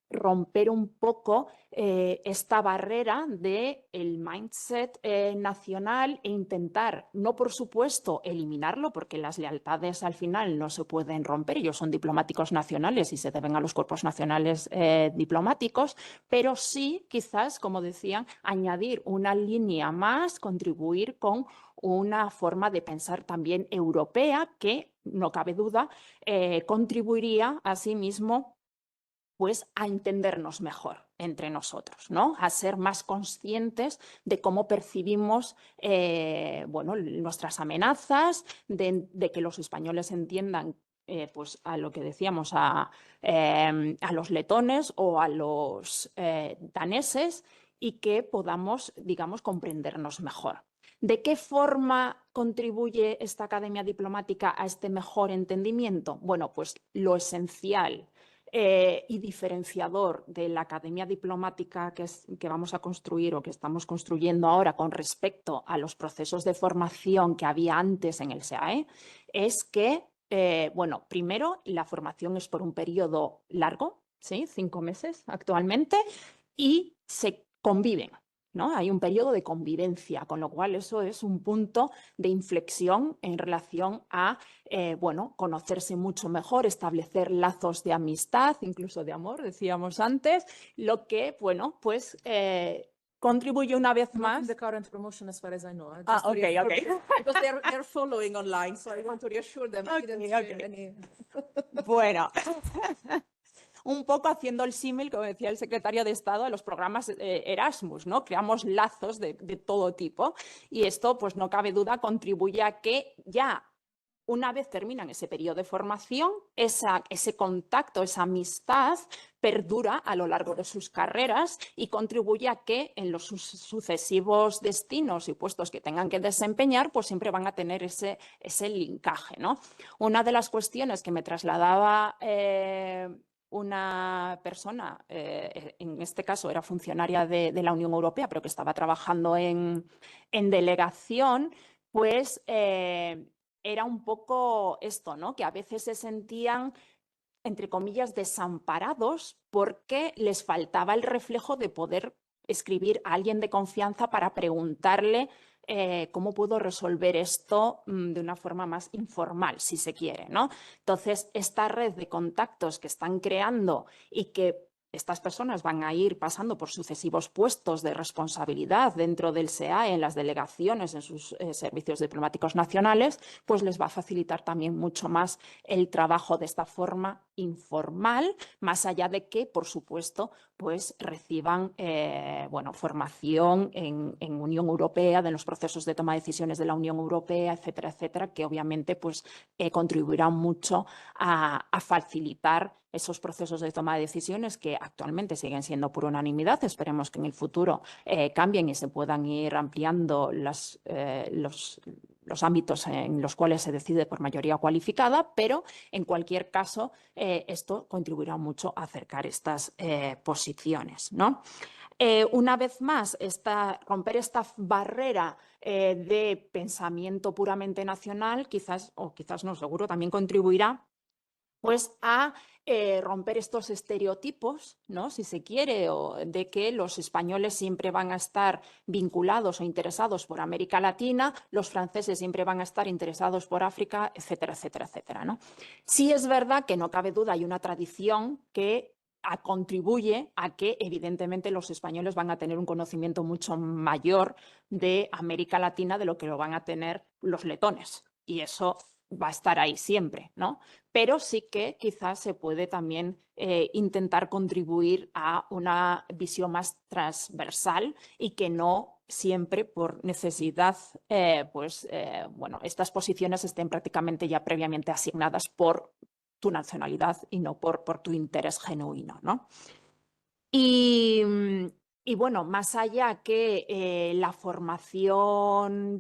S7: romper un poco esta barrera del mindset nacional e intentar, no por supuesto eliminarlo, porque las lealtades al final no se pueden romper, ellos son diplomáticos nacionales y se deben a los cuerpos nacionales diplomáticos, pero sí quizás, como decían, añadir una línea más, contribuir con una forma de pensar también europea que, no cabe duda, contribuiría asimismo pues a entendernos mejor entre nosotros, ¿no? A ser más conscientes de cómo percibimos bueno, nuestras amenazas, de que los españoles entiendan pues a lo que decíamos, a los letones o a los daneses y que podamos, digamos, comprendernos mejor. ¿De qué forma contribuye esta academia diplomática a este mejor entendimiento? Bueno, pues lo esencial y diferenciador de la academia diplomática que vamos a construir o que estamos construyendo ahora con respecto a los procesos de formación que había antes en el SEAE es que, bueno, primero la formación es por un periodo largo, ¿sí? 5 meses actualmente, y se conviven, ¿no? Hay un periodo de convivencia, con lo cual eso es un punto de inflexión en relación a, bueno, conocerse mucho mejor, establecer lazos de amistad, incluso de amor, decíamos antes, lo que, bueno, pues contribuye una vez
S4: Not in
S7: más.
S4: the current promotion, as far as I know.
S7: Ah, okay.
S4: Because they're following online, so I want to reassure them. I didn't share any.
S7: Bueno, un poco haciendo el símil, como decía el secretario de Estado, de los programas Erasmus, ¿no? Creamos lazos de todo tipo y esto, pues no cabe duda, contribuye a que ya una vez terminan ese periodo de formación, ese contacto, esa amistad perdura a lo largo de sus carreras y contribuye a que en los sucesivos destinos y puestos que tengan que desempeñar, pues siempre van a tener ese linkaje, ¿no? Una de las cuestiones que me trasladaba una persona, en este caso era funcionaria de la Unión Europea, pero que estaba trabajando en delegación, pues era un poco esto, ¿no? Que a veces se sentían, entre comillas, desamparados porque les faltaba el reflejo de poder escribir a alguien de confianza para preguntarle cómo puedo resolver esto de una forma más informal, si se quiere, ¿no? Entonces, esta red de contactos que están creando y que estas personas van a ir pasando por sucesivos puestos de responsabilidad dentro del SEAE, en las delegaciones, en sus servicios diplomáticos nacionales, pues les va a facilitar también mucho más el trabajo de esta forma informal, más allá de que, por supuesto, pues reciban bueno, formación en Unión Europea, de los procesos de toma de decisiones de la Unión Europea, etcétera, etcétera, que obviamente pues, contribuirán mucho a facilitar esos procesos de toma de decisiones que actualmente siguen siendo por unanimidad. Esperemos que en el futuro cambien y se puedan ir ampliando los ámbitos en los cuales se decide por mayoría cualificada, pero en cualquier caso esto contribuirá mucho a acercar estas posiciones, ¿no? Una vez más, romper esta barrera de pensamiento puramente nacional, quizás, o quizás no, seguro, también contribuirá pues a romper estos estereotipos, ¿no? Si se quiere, o de que los españoles siempre van a estar vinculados o interesados por América Latina, los franceses siempre van a estar interesados por África, etcétera, etcétera, etcétera, ¿no? Sí es verdad que no cabe duda, hay una tradición que contribuye a que evidentemente los españoles van a tener un conocimiento mucho mayor de América Latina de lo que lo van a tener los letones, y eso va a estar ahí siempre, ¿no? Pero sí que quizás se puede también intentar contribuir a una visión más transversal y que no siempre por necesidad, bueno, estas posiciones estén prácticamente ya previamente asignadas por tu nacionalidad y no por tu interés genuino, ¿no? Y bueno, más allá que la formación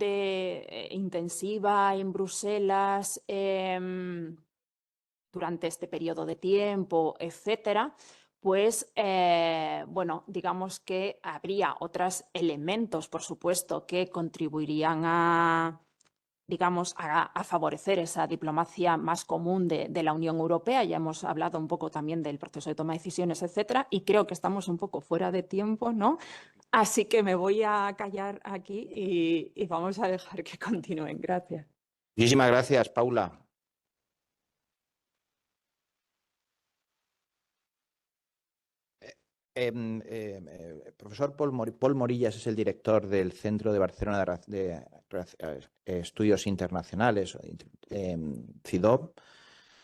S7: intensiva en Bruselas durante este periodo de tiempo, etcétera, pues bueno, digamos que habría otros elementos, por supuesto, que contribuirían a, digamos, a favorecer esa diplomacia más común de la Unión Europea. Ya hemos hablado un poco también del proceso de toma de decisiones, etcétera, y creo que estamos un poco fuera de tiempo, ¿no? Así que me voy a callar aquí y vamos a dejar que continúen. Gracias.
S3: Muchísimas gracias, Paula. Profesor Paul Morillas es el director del Centro de Barcelona de Estudios Internacionales, CIDOB,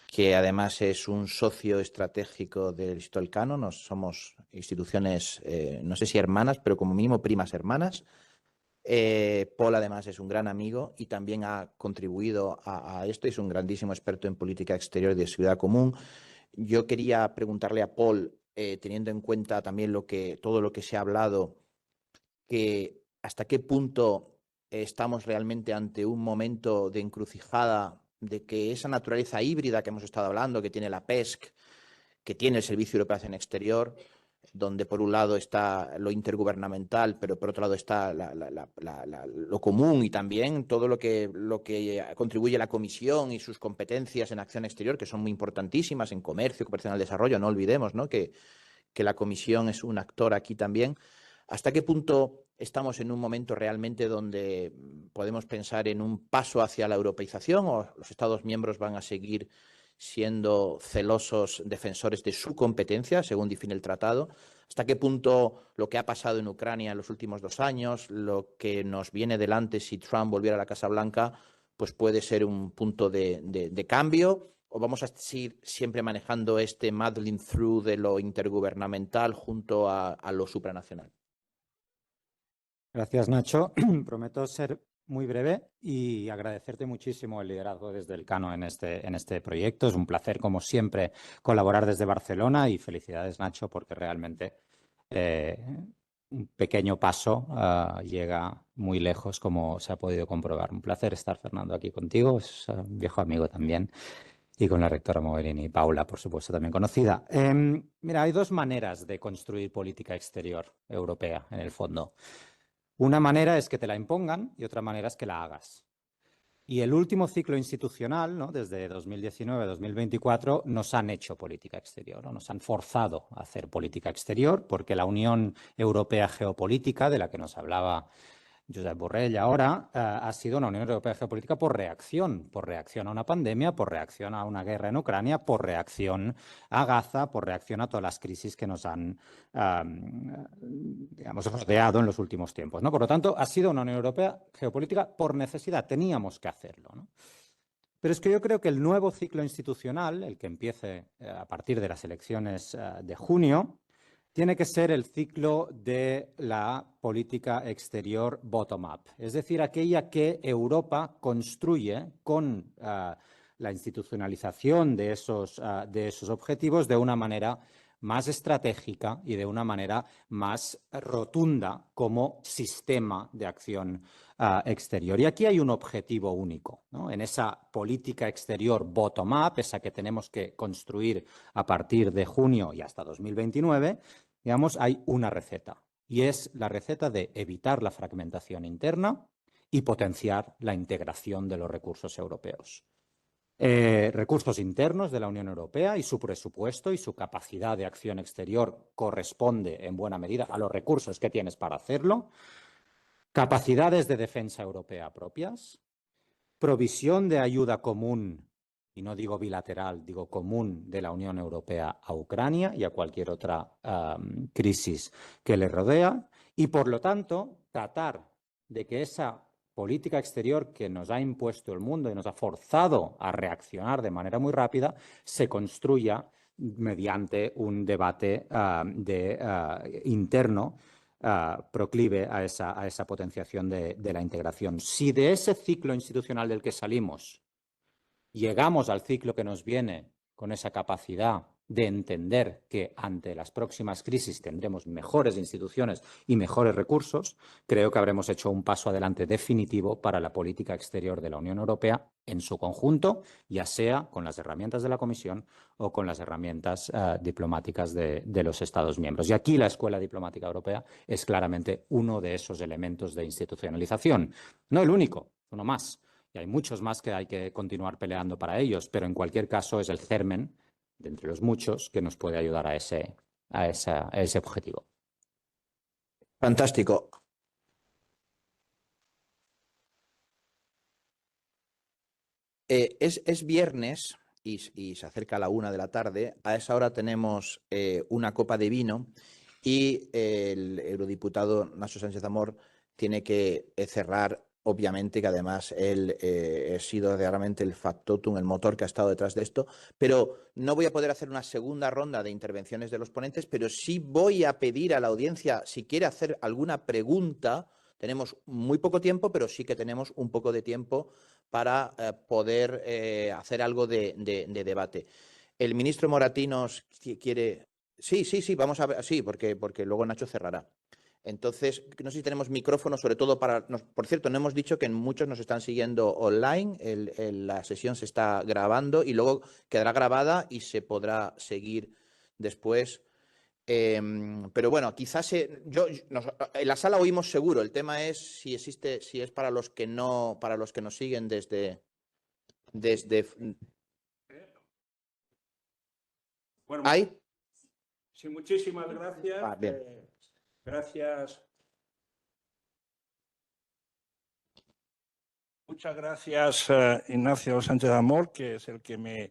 S3: que además es un socio estratégico del Instituto Elcano. Somos instituciones, no sé si hermanas, pero como mínimo primas hermanas. Paul además es un gran amigo y también ha contribuido a esto, es un grandísimo experto en política exterior y de seguridad común. Yo quería preguntarle a Paul, teniendo en cuenta también todo lo que se ha hablado, que hasta qué punto estamos realmente ante un momento de encrucijada, de que esa naturaleza híbrida que hemos estado hablando, que tiene la PESC, que tiene el Servicio Europeo de Acción Exterior, donde por un lado está lo intergubernamental, pero por otro lado está lo común y también todo lo que contribuye la Comisión y sus competencias en acción exterior, que son muy importantísimas en comercio, cooperación al desarrollo. No olvidemos, ¿no?, que la Comisión es un actor aquí también. ¿Hasta qué punto estamos en un momento realmente donde podemos pensar en un paso hacia la europeización o los Estados miembros van a seguir siendo celosos defensores de su competencia, según define el tratado? ¿Hasta qué punto lo que ha pasado en Ucrania en los últimos 2 años, lo que nos viene delante si Trump volviera a la Casa Blanca, pues puede ser un punto de cambio? ¿O vamos a seguir siempre manejando este muddling through de lo intergubernamental junto a lo supranacional?
S8: Gracias, Nacho. Prometo ser muy breve y agradecerte muchísimo el liderazgo desde Elcano en este proyecto. Es un placer, como siempre, colaborar desde Barcelona y felicidades, Nacho, porque realmente un pequeño paso llega muy lejos, como se ha podido comprobar. Un placer estar, Fernando, aquí contigo. Es un viejo amigo también. Y con la rectora Mogherini, Paula, por supuesto, también conocida. Mira, hay 2 maneras de construir política exterior europea, en el fondo. Una manera es que te la impongan y otra manera es que la hagas. Y el último ciclo institucional, ¿no?, desde 2019 a 2024, nos han hecho política exterior, ¿no? Nos han forzado a hacer política exterior porque la Unión Europea Geopolítica, de la que nos hablaba Josep Borrell ahora, ha sido una Unión Europea Geopolítica por reacción a una pandemia, por reacción a una guerra en Ucrania, por reacción a Gaza, por reacción a todas las crisis que nos han, digamos, rodeado en los últimos tiempos, ¿no? Por lo tanto, ha sido una Unión Europea Geopolítica por necesidad, teníamos que hacerlo, ¿no? Pero es que yo creo que el nuevo ciclo institucional, el que empiece a partir de las elecciones de junio, tiene que ser el ciclo de la política exterior bottom-up, es decir, aquella que Europa construye con la institucionalización de esos objetivos de una manera más estratégica y de una manera más rotunda como sistema de acción exterior. Y aquí hay un objetivo único, ¿no? En esa política exterior bottom-up, esa que tenemos que construir a partir de junio y hasta 2029, digamos, hay una receta, y es la receta de evitar la fragmentación interna y potenciar la integración de los recursos europeos. Recursos internos de la Unión Europea y su presupuesto y su capacidad de acción exterior corresponde en buena medida a los recursos que tienes para hacerlo. Capacidades de defensa europea propias, provisión de ayuda común, y no digo bilateral, digo común, de la Unión Europea a Ucrania y a cualquier otra crisis que le rodea, y por lo tanto tratar de que esa política exterior que nos ha impuesto el mundo y nos ha forzado a reaccionar de manera muy rápida, se construya mediante un debate interno proclive a esa potenciación de la integración. Si de ese ciclo institucional del que salimos llegamos al ciclo que nos viene con esa capacidad de entender que ante las próximas crisis tendremos mejores instituciones y mejores recursos, creo que habremos hecho un paso adelante definitivo para la política exterior de la Unión Europea en su conjunto, ya sea con las herramientas de la Comisión o con las herramientas diplomáticas de los Estados miembros. Y aquí la Escuela Diplomática Europea es claramente uno de esos elementos de institucionalización. No el único, uno más. Y hay muchos más que hay que continuar peleando para ellos, pero en cualquier caso es el germen de entre los muchos que nos puede ayudar a ese objetivo.
S3: Fantástico. Es viernes y se acerca la 1 de la tarde. A esa hora tenemos una copa de vino y el eurodiputado Nacho Sánchez Amor tiene que cerrar. Obviamente que además él ha sido realmente el factotum, el motor que ha estado detrás de esto, pero no voy a poder hacer una segunda ronda de intervenciones de los ponentes, pero sí voy a pedir a la audiencia si quiere hacer alguna pregunta. Tenemos muy poco tiempo, pero sí que tenemos un poco de tiempo para poder hacer algo de debate. El ministro Moratinos quiere... Sí, vamos a ver, sí, porque luego Nacho cerrará. Entonces, no sé si tenemos micrófono, sobre todo para... por cierto, no hemos dicho que muchos nos están siguiendo online, la sesión se está grabando y luego quedará grabada y se podrá seguir después. Pero bueno, quizás en la sala oímos seguro. El tema es si es para los que nos siguen desde...
S6: Bueno,
S3: ¿Hay?
S6: sí, muchísimas gracias.
S3: Bien.
S6: Gracias. Muchas gracias, Ignacio Sánchez Amor, que es el que me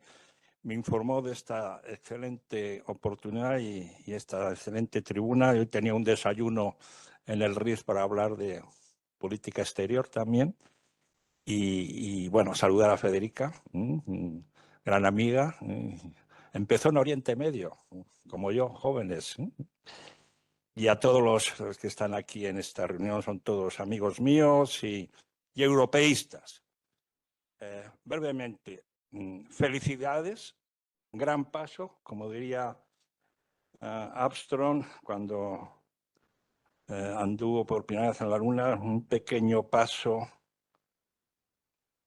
S6: informó de esta excelente oportunidad y esta excelente tribuna. Yo tenía un desayuno en el RIS para hablar de política exterior también. Y bueno, saludar a Federica, gran amiga. Empezó en Oriente Medio, como yo, jóvenes. Y a todos los que están aquí en esta reunión, son todos amigos míos y europeístas. Brevemente, felicidades, gran paso, como diría Armstrong cuando anduvo por primera vez en la Luna, un pequeño paso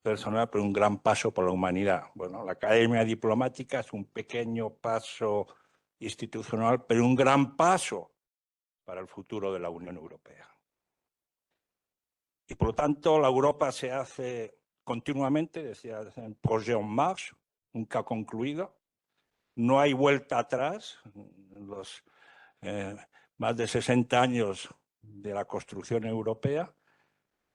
S6: personal, pero un gran paso por la humanidad. Bueno, la Academia Diplomática es un pequeño paso institucional, pero un gran paso para el futuro de la Unión Europea. Y por lo tanto, la Europa se hace continuamente, decía, un projet en marche, nunca concluido. No hay vuelta atrás. Los más de 60 años de la construcción europea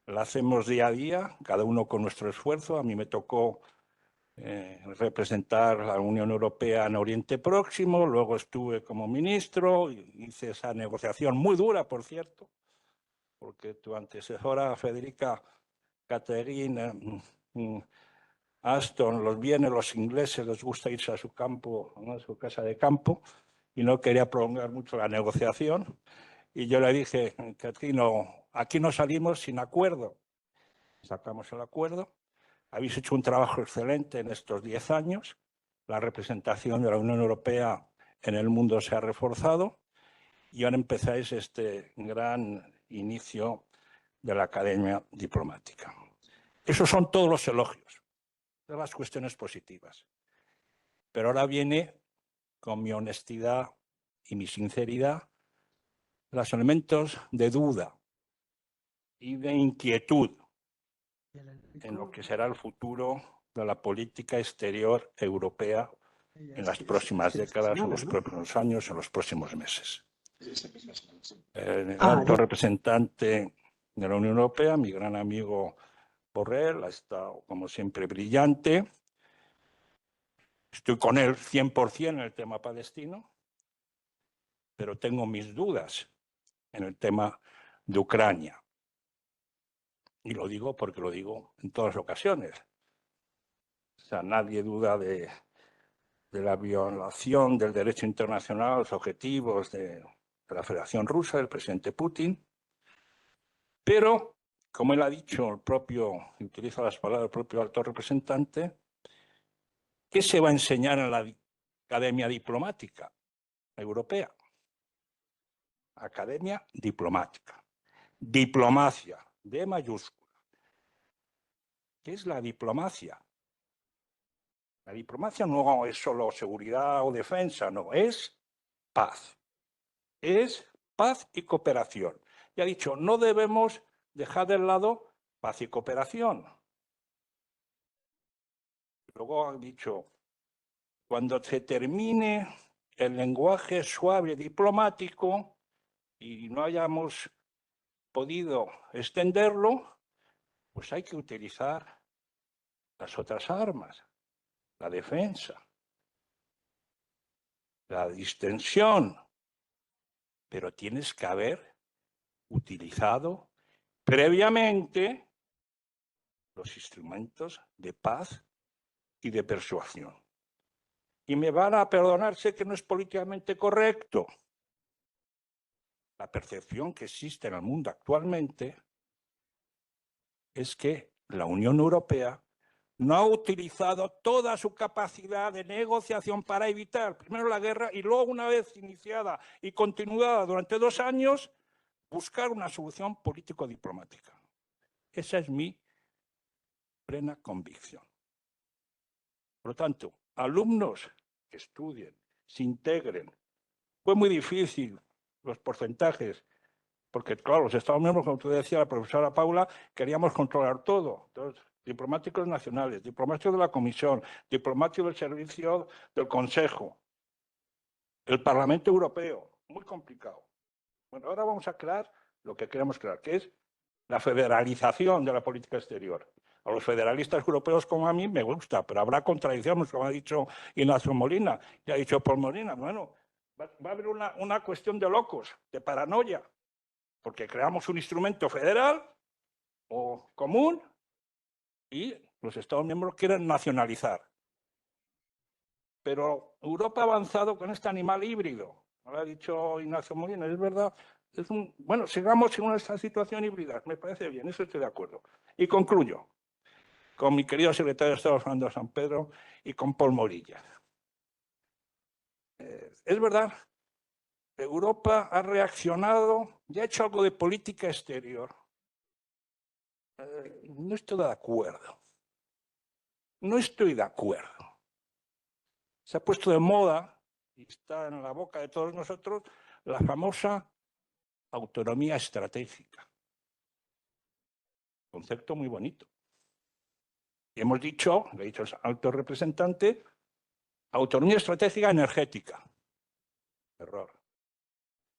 S6: la hacemos día a día, cada uno con nuestro esfuerzo. A mí me tocó representar a la Unión Europea en Oriente Próximo, luego estuve como ministro, hice esa negociación muy dura, por cierto, porque tu antecesora, Federica Catherine Ashton, los ingleses les gusta irse a su campo, a su casa de campo, y no quería prolongar mucho la negociación. Y yo le dije, Catherine, aquí no salimos sin acuerdo. Sacamos el acuerdo. Habéis hecho un trabajo excelente en estos 10 años. La representación de la Unión Europea en el mundo se ha reforzado y ahora empezáis este gran inicio de la Academia Diplomática. Esos son todos los elogios, todas las cuestiones positivas. Pero ahora viene, con mi honestidad y mi sinceridad, los elementos de duda y de inquietud en lo que será el futuro de la política exterior europea en las próximas décadas, en los próximos años, en los próximos meses. El alto representante de la Unión Europea, mi gran amigo Borrell, ha estado, como siempre, brillante. Estoy con él 100% en el tema palestino, pero tengo mis dudas en el tema de Ucrania. Y lo digo porque lo digo en todas ocasiones. O sea, nadie duda de la violación del derecho internacional, los objetivos de la Federación Rusa, del presidente Putin. Pero, como él ha dicho, y utiliza las palabras del propio alto representante, ¿qué se va a enseñar en la Academia Diplomática Europea? Academia Diplomática. Diplomacia, D mayúscula. ¿Qué es la diplomacia? La diplomacia no es solo seguridad o defensa, no, es paz. Es paz y cooperación. Y ha dicho, no debemos dejar de lado paz y cooperación. Luego ha dicho, cuando se termine el lenguaje suave diplomático y no hayamos podido extenderlo, pues hay que utilizar las otras armas, la defensa, la distensión, pero tienes que haber utilizado previamente los instrumentos de paz y de persuasión. Y me van a perdonar, sé que no es políticamente correcto. La percepción que existe en el mundo actualmente es que la Unión Europea no ha utilizado toda su capacidad de negociación para evitar primero la guerra y luego, una vez iniciada y continuada durante 2 años, buscar una solución político-diplomática. Esa es mi plena convicción. Por lo tanto, alumnos que estudien, se integren. Fue muy difícil los porcentajes, porque claro, los Estados miembros, como tú decías, la profesora Paula, queríamos controlar todo. Entonces, diplomáticos nacionales, diplomáticos de la Comisión, diplomáticos del Servicio del Consejo, el Parlamento Europeo, muy complicado. Bueno, ahora vamos a crear lo que queremos crear, que es la federalización de la política exterior. A los federalistas europeos como a mí me gusta, pero habrá contradicciones, como ha dicho Ignacio Molina, y ha dicho Paul Molina. Bueno, va a haber una cuestión de locos, de paranoia, porque creamos un instrumento federal o común y los Estados miembros quieren nacionalizar. Pero Europa ha avanzado con este animal híbrido. Lo ha dicho Ignacio Molina, es verdad. Bueno, sigamos en esta situación híbrida, me parece bien, eso estoy de acuerdo. Y concluyo con mi querido secretario de Estado, Fernando San Pedro, y con Paul Morilla. Es verdad, Europa ha reaccionado y ha hecho algo de política exterior. No estoy de acuerdo. No estoy de acuerdo. Se ha puesto de moda, y está en la boca de todos nosotros, la famosa autonomía estratégica. Concepto muy bonito. Y hemos dicho, lo ha dicho el alto representante, autonomía estratégica energética. Error.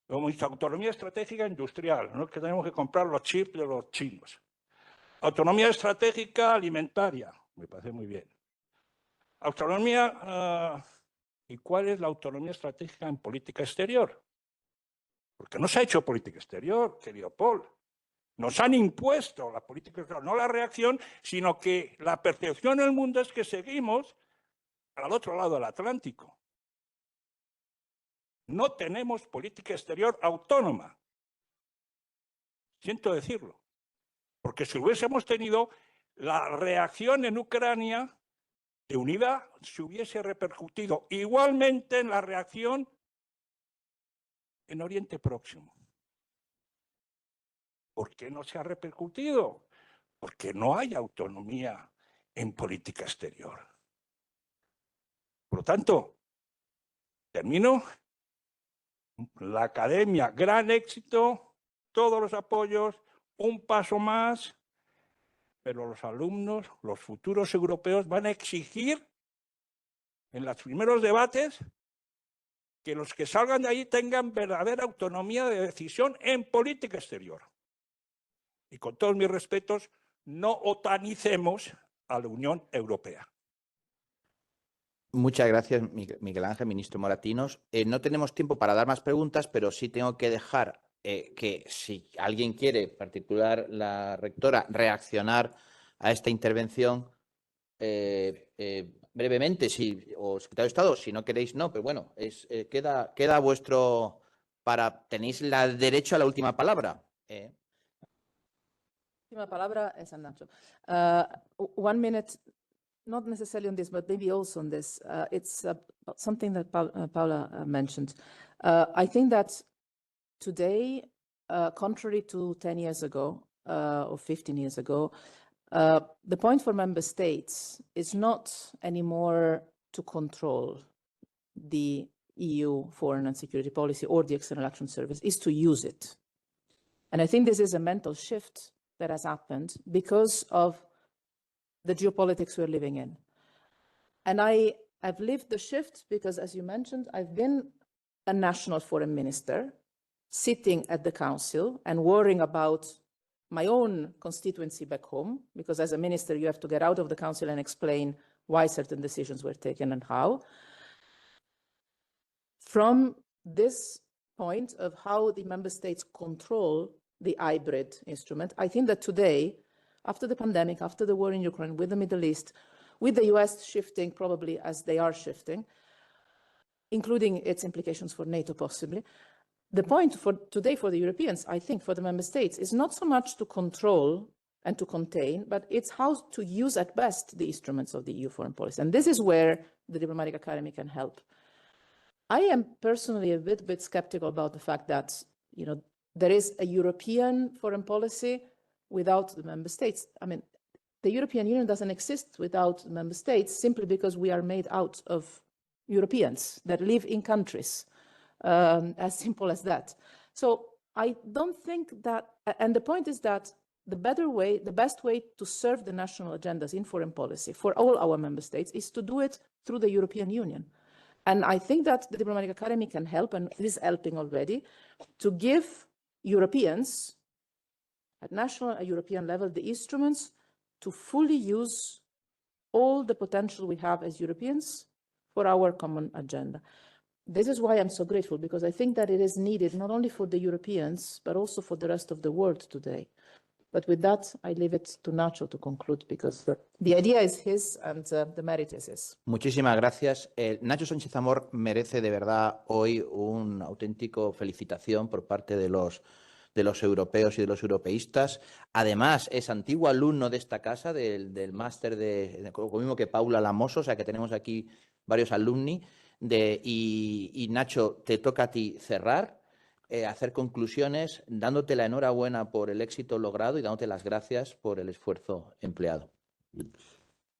S6: Luego hemos dicho autonomía estratégica industrial, no es que tenemos que comprar los chips de los chinos. Autonomía estratégica alimentaria, me parece muy bien. Autonomía, ¿y cuál es la autonomía estratégica en política exterior? Porque no se ha hecho política exterior, querido Paul. Nos han impuesto la política exterior, no la reacción, sino que la percepción en el mundo es que seguimos al otro lado del Atlántico. No tenemos política exterior autónoma. Siento decirlo. Porque si hubiésemos tenido, la reacción en Ucrania de unidad se hubiese repercutido igualmente en la reacción en Oriente Próximo. ¿Por qué no se ha repercutido? Porque no hay autonomía en política exterior. Por lo tanto, termino. La academia, gran éxito, todos los apoyos, un paso más, pero los alumnos, los futuros europeos van a exigir en los primeros debates que los que salgan de ahí tengan verdadera autonomía de decisión en política exterior. Y con todos mis respetos, no otanicemos a la Unión Europea.
S3: Muchas gracias, Miguel Ángel, ministro Moratinos. No tenemos tiempo para dar más preguntas, pero sí tengo que dejar que si alguien quiere, en particular la rectora, reaccionar a esta intervención brevemente, o secretario de Estado, si no queréis, no, pero bueno, queda vuestro tenéis el derecho a la última palabra.
S4: Última palabra es a Nacho. 1 minute. Not necessarily on this, but maybe also on this. It's something that Paula mentioned. I think that today, contrary to 10 years ago or 15 years ago, the point for member states is not anymore to control the EU foreign and security policy or the External Action Service, is to use it. And I think this is a mental shift that has happened because of the geopolitics we're living in. And I've lived the shift because, as you mentioned, I've been a national foreign minister sitting at the council and worrying about my own constituency back home, because as a minister, you have to get out of the council and explain why certain decisions were taken and how. From this point of how the member states control the hybrid instrument, I think that today, after the pandemic, after the war in Ukraine, with the Middle East, with the US shifting probably as they are shifting, including its implications for NATO possibly, the point for today for the Europeans, I think for the member states, is not so much to control and to contain, but it's how to use at best the instruments of the EU foreign policy. And this is where the Diplomatic Academy can help. I am personally a bit skeptical about the fact that, you know, there is a European foreign policy without the member states. I mean, the European Union doesn't exist without the member states simply because we are made out of Europeans that live in countries, as simple as that. So I don't think that, and the point is that the best way to serve the national agendas in foreign policy for all our member states is to do it through the European Union. And I think that the Diplomatic Academy can help, and is helping already, to give Europeans at national and European level the instruments to fully use all the potential we have as Europeans for our common agenda. This is why I'm so grateful, because I think that it is needed not only for the Europeans, but also for the rest of the world today. But with that, I leave it to Nacho to conclude, because the idea is his and the merit is his.
S3: Muchísimas gracias. Nacho Sánchez Amor merece de verdad hoy un auténtico felicitación por parte de los europeos y de los europeístas. Además, es antiguo alumno de esta casa, del máster lo mismo que Paula Lamoso, o sea que tenemos aquí varios alumni. Y Nacho, te toca a ti cerrar, hacer conclusiones, dándote la enhorabuena por el éxito logrado y dándote las gracias por el esfuerzo empleado.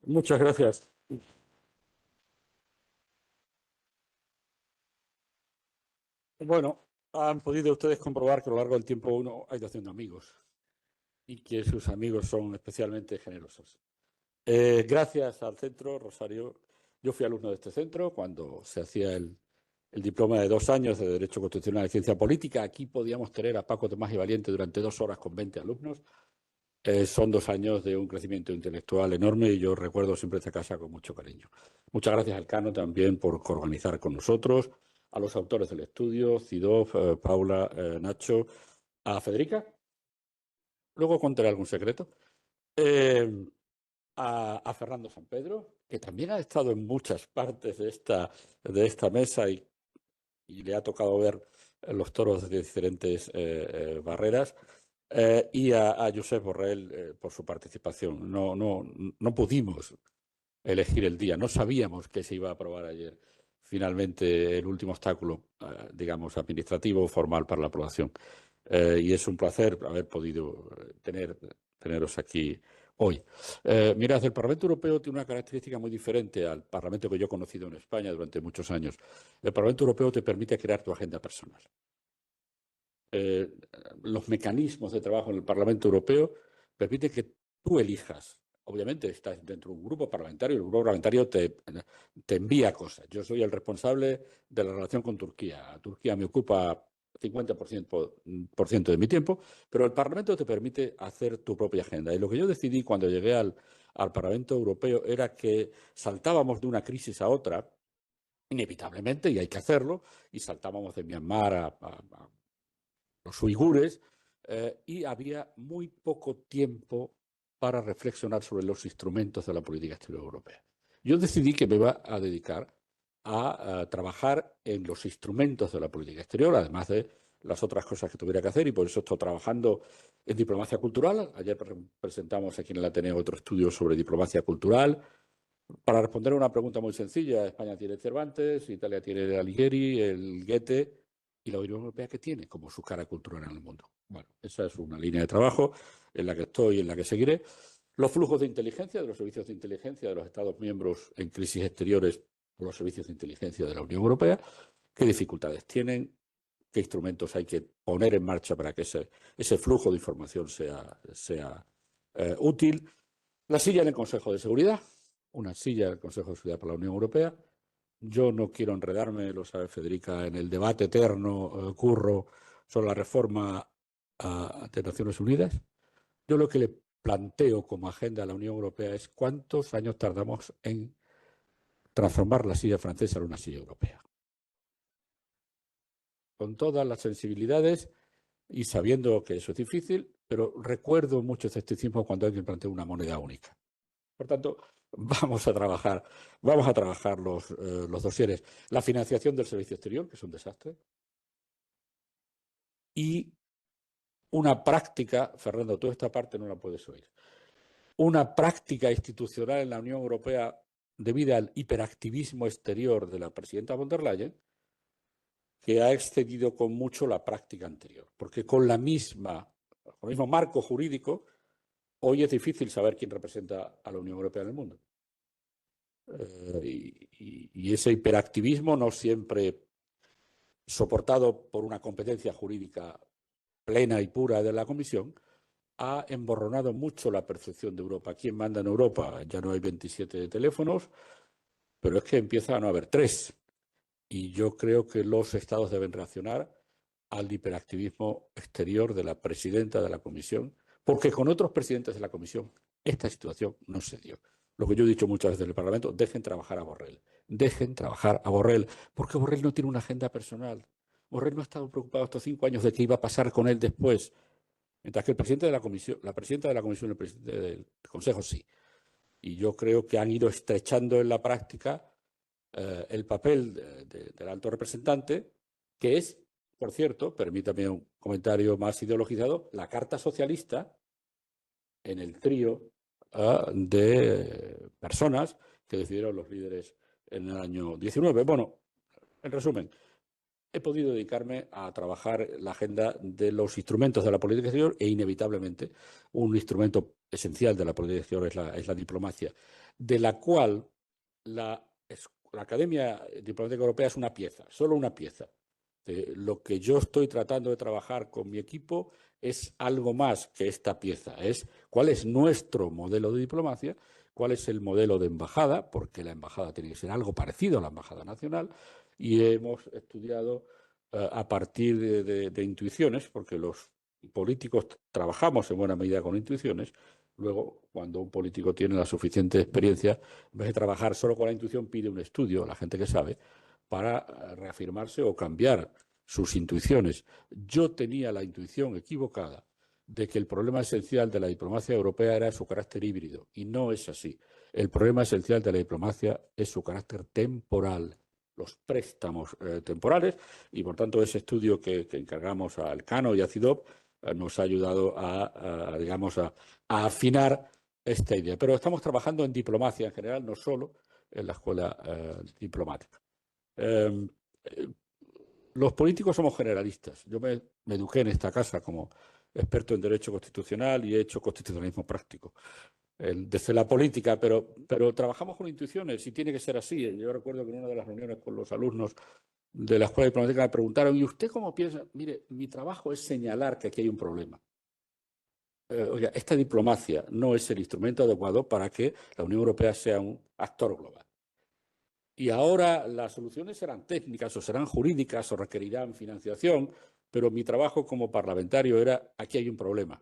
S6: Muchas gracias. Bueno, han podido ustedes comprobar que a lo largo del tiempo uno ha ido haciendo amigos y que sus amigos son especialmente generosos. Gracias al centro, Rosario. Yo fui alumno de este centro cuando se hacía el diploma de 2 años de Derecho Constitucional y Ciencia Política. Aquí podíamos tener a Paco Tomás y Valiente durante 2 horas con 20 alumnos. Son 2 años de un crecimiento intelectual enorme y yo recuerdo siempre esta casa con mucho cariño. Muchas gracias al Cano también por organizar con nosotros, a los autores del estudio, Cidov, Paula, Nacho, a Federica. Luego contaré algún secreto. A Fernando San Pedro, que también ha estado en muchas partes de esta mesa y le ha tocado ver los toros de diferentes barreras, y a Josep Borrell por su participación. No pudimos elegir el día, no sabíamos que se iba a aprobar ayer. Finalmente, el último obstáculo, digamos, administrativo formal para la aprobación. Y es un placer haber podido teneros aquí hoy. Mirad, el Parlamento Europeo tiene una característica muy diferente al Parlamento que yo he conocido en España durante muchos años. El Parlamento Europeo te permite crear tu agenda personal. Los mecanismos de trabajo en el Parlamento Europeo permiten que tú elijas. Obviamente estás dentro de un grupo parlamentario y el grupo parlamentario te envía cosas. Yo soy el responsable de la relación con Turquía. Turquía me ocupa 50% de mi tiempo, pero el Parlamento te permite hacer tu propia agenda. Y lo que yo decidí cuando llegué al Parlamento Europeo era que saltábamos de una crisis a otra, inevitablemente, y hay que hacerlo, y saltábamos de Myanmar a los uigures, y había muy poco tiempo para reflexionar sobre los instrumentos de la política exterior europea. Yo decidí que me iba a dedicar a trabajar en los instrumentos de la política exterior, además de las otras cosas que tuviera que hacer, y por eso estoy trabajando en diplomacia cultural. Ayer presentamos aquí en el Ateneo otro estudio sobre diplomacia cultural. Para responder a una pregunta muy sencilla, España tiene Cervantes, Italia tiene el Alighieri, el Goethe, y la Unión Europea, ¿qué tiene como su cara cultural en el mundo? Bueno, esa es una línea de trabajo en la que estoy y en la que seguiré. Los flujos de inteligencia de los servicios de inteligencia de los Estados miembros en crisis exteriores por los servicios de inteligencia de la Unión Europea, qué dificultades tienen, qué instrumentos hay que poner en marcha para que ese flujo de información sea útil. La silla en el Consejo de Seguridad, una silla en el Consejo de Seguridad para la Unión Europea. Yo no quiero enredarme, lo sabe Federica, en el debate eterno, curro, sobre la reforma de Naciones Unidas. Yo lo que le planteo como agenda a la Unión Europea es cuántos años tardamos en transformar la silla francesa en una silla europea. Con todas las sensibilidades y sabiendo que eso es difícil, pero recuerdo mucho escepticismo cuando alguien plantea una moneda única. Por tanto, vamos a trabajar los dosieres. La financiación del servicio exterior, que es un desastre. Y una práctica, Fernando, tú esta parte no la puedes oír, una práctica institucional en la Unión Europea debido al hiperactivismo exterior de la presidenta von der Leyen, que ha excedido con mucho la práctica anterior. Porque con el mismo marco jurídico, hoy es difícil saber quién representa a la Unión Europea en el mundo. Y ese hiperactivismo, no siempre soportado por una competencia jurídica plena y pura de la Comisión, ha emborronado mucho la percepción de Europa. ¿Quién manda en Europa? Ya no hay 27 teléfonos, pero es que empieza a no haber 3.
S2: Y yo creo que los Estados deben reaccionar al hiperactivismo exterior de la presidenta de la Comisión, porque con otros presidentes de la Comisión esta situación no se dio. Lo que yo he dicho muchas veces en el Parlamento, dejen trabajar a Borrell. Dejen trabajar a Borrell, porque Borrell no tiene una agenda personal. Borrell no ha estado preocupado estos 5 años de qué iba a pasar con él después. Mientras que el presidente de la Comisión, la presidenta de la Comisión y el presidente del Consejo sí. Y yo creo que han ido estrechando en la práctica el papel del alto representante, que es, por cierto, permítame un comentario más ideologizado, la carta socialista en el trío de personas que decidieron los líderes en el año 19. Bueno, en resumen, he podido dedicarme a trabajar la agenda de los instrumentos de la política exterior e inevitablemente un instrumento esencial de la política exterior es la diplomacia, de la cual la Academia Diplomática Europea es una pieza, solo una pieza. Lo que yo estoy tratando de trabajar con mi equipo es algo más que esta pieza, es cuál es nuestro modelo de diplomacia, cuál es el modelo de embajada, porque la embajada tiene que ser algo parecido a la embajada nacional, y hemos estudiado a partir de intuiciones, porque los políticos trabajamos en buena medida con intuiciones. Luego, cuando un político tiene la suficiente experiencia, en vez de trabajar solo con la intuición, pide un estudio, la gente que sabe, para reafirmarse o cambiar sus intuiciones. Yo tenía la intuición equivocada de que el problema esencial de la diplomacia europea era su carácter híbrido, y no es así. El problema esencial de la diplomacia es su carácter temporal, los préstamos temporales, y por tanto ese estudio que encargamos a Elcano y a CIDOB nos ha ayudado digamos, a afinar esta idea. Pero estamos trabajando en diplomacia en general, no solo en la escuela diplomática. Los políticos somos generalistas. Yo me eduqué en esta casa como experto en Derecho Constitucional y he hecho constitucionalismo práctico desde la política, pero trabajamos con intuiciones y tiene que ser así. Yo recuerdo que en una de las reuniones con los alumnos de la Escuela Diplomática me preguntaron, ¿y usted cómo piensa? Mire, mi trabajo es señalar que aquí hay un problema. Oiga, esta diplomacia no es el instrumento adecuado para que la Unión Europea sea un actor global. Y ahora las soluciones serán técnicas o serán jurídicas o requerirán financiación, pero mi trabajo como parlamentario era, aquí hay un problema,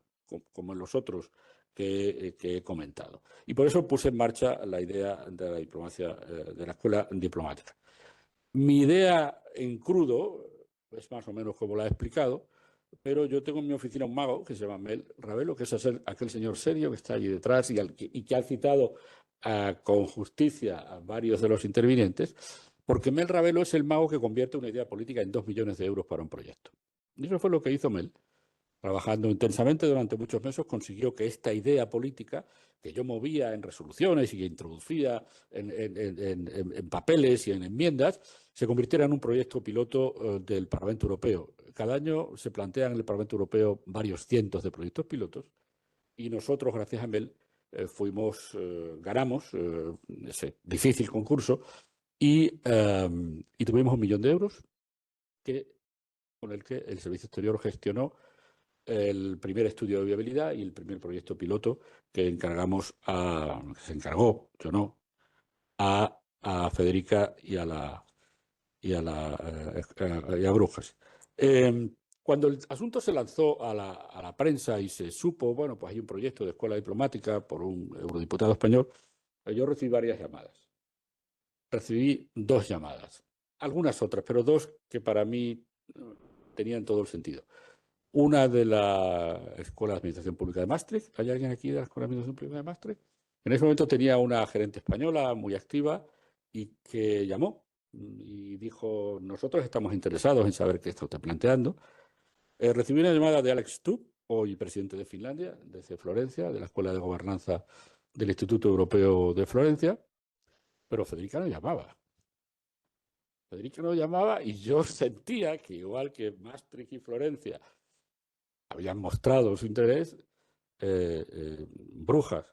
S2: como en los otros que he comentado. Y por eso puse en marcha la idea de la diplomacia, de la escuela diplomática. Mi idea en crudo es más o menos como la he explicado, pero yo tengo en mi oficina un mago que se llama Mel Ravelo, que es aquel señor serio que está allí detrás y que ha citado con justicia a varios de los intervinientes, porque Mel Ravelo es el mago que convierte una idea política en 2 millones de euros para un proyecto. Y eso fue lo que hizo Mel. Trabajando intensamente durante muchos meses, consiguió que esta idea política, que yo movía en resoluciones y que introducía en papeles y en enmiendas, se convirtiera en un proyecto piloto del Parlamento Europeo. Cada año se plantean en el Parlamento Europeo varios cientos de proyectos pilotos y nosotros, gracias a Mel, ganamos ese difícil concurso y tuvimos 1 millón de euros con el que el Servicio Exterior gestionó el primer estudio de viabilidad y el primer proyecto piloto que se encargó, yo no, a Federica y a Brujas. Cuando el asunto se lanzó a la prensa y se supo, bueno, pues hay un proyecto de escuela diplomática por un eurodiputado español, yo recibí varias llamadas. Recibí 2 llamadas, algunas otras, pero 2 que para mí tenían todo el sentido. Una de la Escuela de Administración Pública de Maastricht. ¿Hay alguien aquí de la Escuela de Administración Pública de Maastricht? En ese momento tenía una gerente española muy activa y que llamó y dijo, nosotros estamos interesados en saber qué está usted planteando. Recibí una llamada de Alex Stubb, hoy presidente de Finlandia, desde Florencia, de la Escuela de Gobernanza del Instituto Europeo de Florencia, pero Federica no llamaba. Federica no llamaba y yo sentía que igual que Maastricht y Florencia habían mostrado su interés, Brujas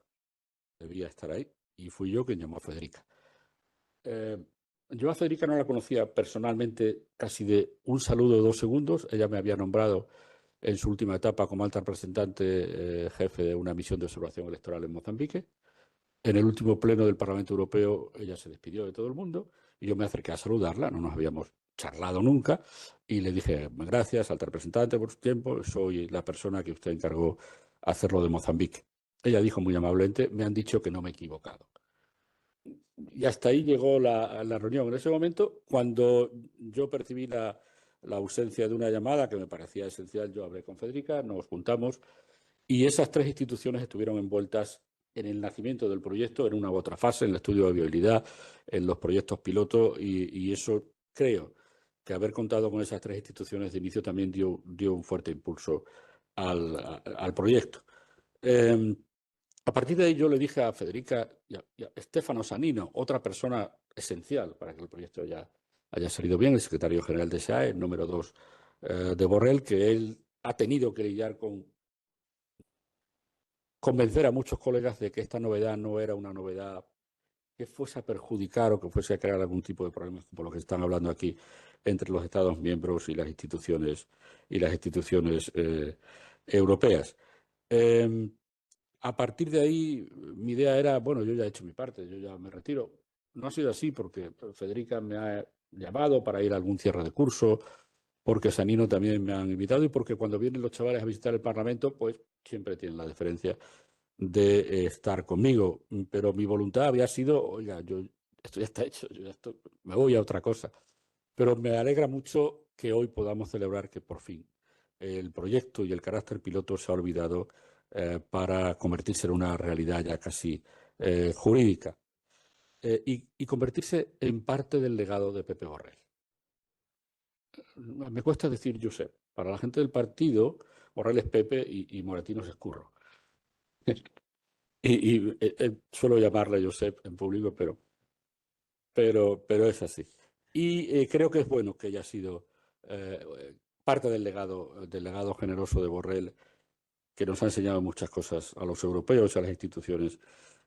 S2: debía estar ahí y fui yo quien llamó a Federica. Yo a Federica no la conocía personalmente casi de un saludo de 2 segundos. Ella me había nombrado en su última etapa como alta representante jefe de una misión de observación electoral en Mozambique. En el último pleno del Parlamento Europeo ella se despidió de todo el mundo
S9: Y yo me acerqué a saludarla, no nos habíamos charlado nunca, y le dije, gracias, alta representante, por su tiempo, soy la persona que usted encargó hacerlo de Mozambique. Ella dijo muy amablemente, me han dicho que no me he equivocado. Y hasta ahí llegó la reunión. En ese momento, cuando yo percibí la ausencia de una llamada que me parecía esencial, yo hablé con Federica, nos juntamos y esas tres instituciones estuvieron envueltas en el nacimiento del proyecto, en una u otra fase, en el estudio de viabilidad, en los proyectos piloto y eso creo que haber contado con esas tres instituciones de inicio también dio un fuerte impulso al proyecto. A partir de ahí yo le dije a Federica y a Stefano Sannino, otra persona esencial para que el proyecto haya salido bien, el secretario general de SEAE, el número 2 de Borrell, que él ha tenido que lidiar con convencer a muchos colegas de que esta novedad no era una novedad que fuese a perjudicar o que fuese a crear algún tipo de problemas como los que están hablando aquí entre los Estados miembros y las instituciones europeas. A partir de ahí, mi idea era, bueno, yo ya he hecho mi parte, yo ya me retiro. No ha sido así porque Federica me ha llamado para ir a algún cierre de curso, porque Sannino también me han invitado y porque cuando vienen los chavales a visitar el Parlamento, pues siempre tienen la deferencia de estar conmigo. Pero mi voluntad había sido, oiga, esto ya está hecho, me voy a otra cosa. Pero me alegra mucho que hoy podamos celebrar que por fin el proyecto y el carácter piloto se ha olvidado para convertirse en una realidad ya casi jurídica y convertirse en parte del legado de Pepe Borrell. Me cuesta decir Josep. Para la gente del partido, Borrell es Pepe y Moratinos es Curro. Suelo llamarle Josep en público, pero es así. Y creo que es bueno que haya sido parte del legado generoso de Borrell, que nos ha enseñado muchas cosas a los europeos y a las instituciones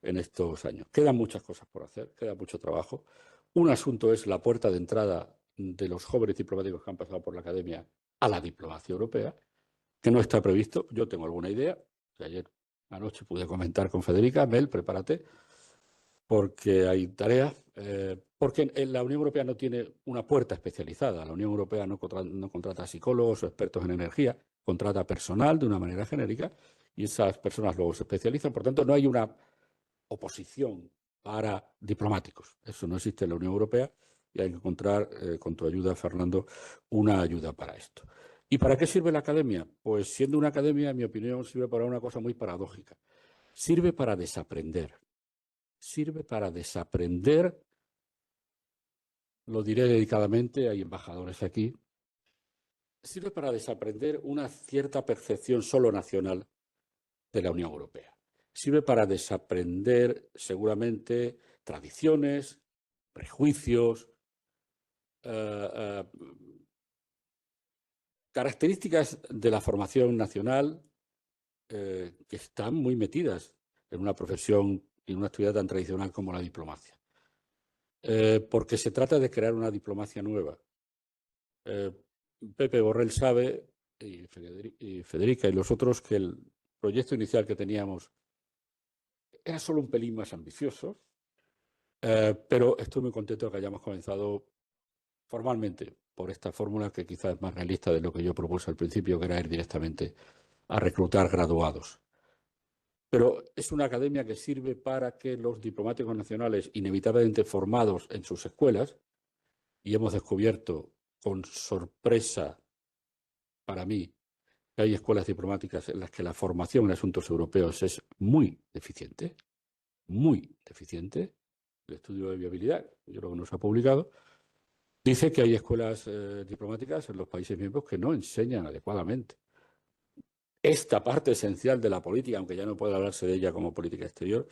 S9: en estos años. Quedan muchas cosas por hacer, queda mucho trabajo. Un asunto es la puerta de entrada de los jóvenes diplomáticos que han pasado por la academia a la diplomacia europea, que no está previsto. Yo tengo alguna idea. Ayer anoche pude comentar con Federica, Mel, prepárate, porque hay tareas. Porque la Unión Europea no tiene una puerta especializada. La Unión Europea no contrata psicólogos o expertos en energía, contrata personal de una manera genérica y esas personas luego se especializan. Por tanto, no hay una oposición para diplomáticos. Eso no existe en la Unión Europea y hay que encontrar, con tu ayuda, Fernando, una ayuda para esto. ¿Y para qué sirve la academia? Pues siendo una academia, en mi opinión, sirve para una cosa muy paradójica. Sirve para desaprender. Sirve para desaprender, lo diré dedicadamente, hay embajadores aquí, sirve para desaprender una cierta percepción solo nacional de la Unión Europea. Sirve para desaprender seguramente tradiciones, prejuicios, características de la formación nacional que están muy metidas en una profesión y en una actividad tan tradicional como la diplomacia. Porque se trata de crear una diplomacia nueva. Pepe Borrell sabe, y Federica y los otros, que el proyecto inicial que teníamos era solo un pelín más ambicioso, pero estoy muy contento de que hayamos comenzado formalmente por esta fórmula que quizás es más realista de lo que yo propuse al principio, que era ir directamente a reclutar graduados. Pero es una academia que sirve para que los diplomáticos nacionales, inevitablemente formados en sus escuelas, y hemos descubierto con sorpresa para mí que hay escuelas diplomáticas en las que la formación en asuntos europeos es muy deficiente, el estudio de viabilidad, yo creo que no se ha publicado, dice que hay escuelas diplomáticas en los países miembros que no enseñan adecuadamente esta parte esencial de la política, aunque ya no puede hablarse de ella como política exterior,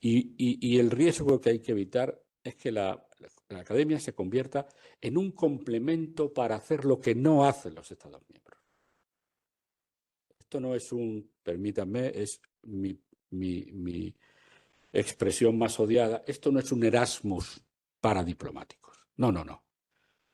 S9: y el riesgo que hay que evitar es que la academia se convierta en un complemento para hacer lo que no hacen los Estados miembros. Esto no es permítanme, es mi expresión más odiada, esto no es un Erasmus para diplomáticos. No.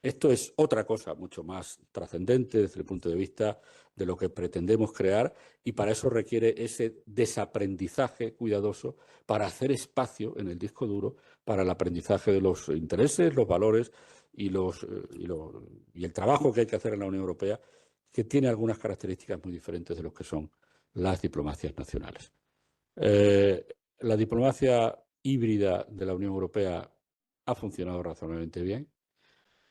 S9: Esto es otra cosa mucho más trascendente desde el punto de vista de lo que pretendemos crear y para eso requiere ese desaprendizaje cuidadoso para hacer espacio en el disco duro para el aprendizaje de los intereses, los valores y el trabajo que hay que hacer en la Unión Europea, que tiene algunas características muy diferentes de lo que son las diplomacias nacionales. La diplomacia híbrida de la Unión Europea ha funcionado razonablemente bien.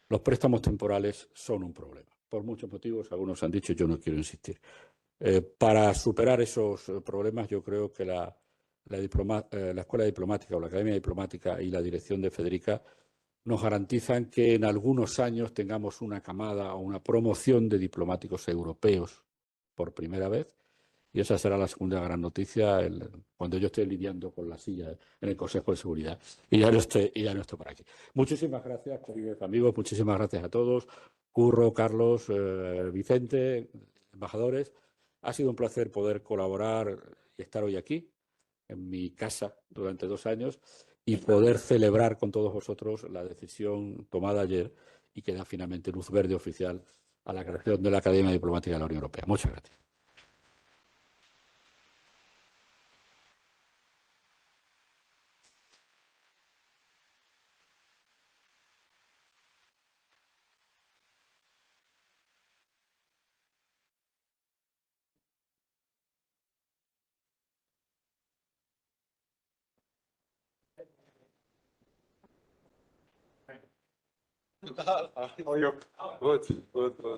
S9: Los préstamos temporales son un problema, por muchos motivos, algunos han dicho, yo no quiero insistir. Para superar esos problemas, yo creo que la Escuela Diplomática o la Academia Diplomática y la dirección de Federica nos garantizan que en algunos años tengamos una camada o una promoción de diplomáticos europeos por primera vez. Y esa será la segunda gran noticia cuando yo esté lidiando con la silla en el Consejo de Seguridad. Y ya no estoy por aquí. Muchísimas gracias, queridos amigos. Muchísimas gracias a todos. Curro, Carlos, Vicente, embajadores. Ha sido un placer poder colaborar y estar hoy aquí, en mi casa, durante 2 años y poder celebrar con todos vosotros la decisión tomada ayer y que da finalmente luz verde oficial a la creación de la Academia Diplomática de la Unión Europea. Muchas gracias.
S5: Good, good, good.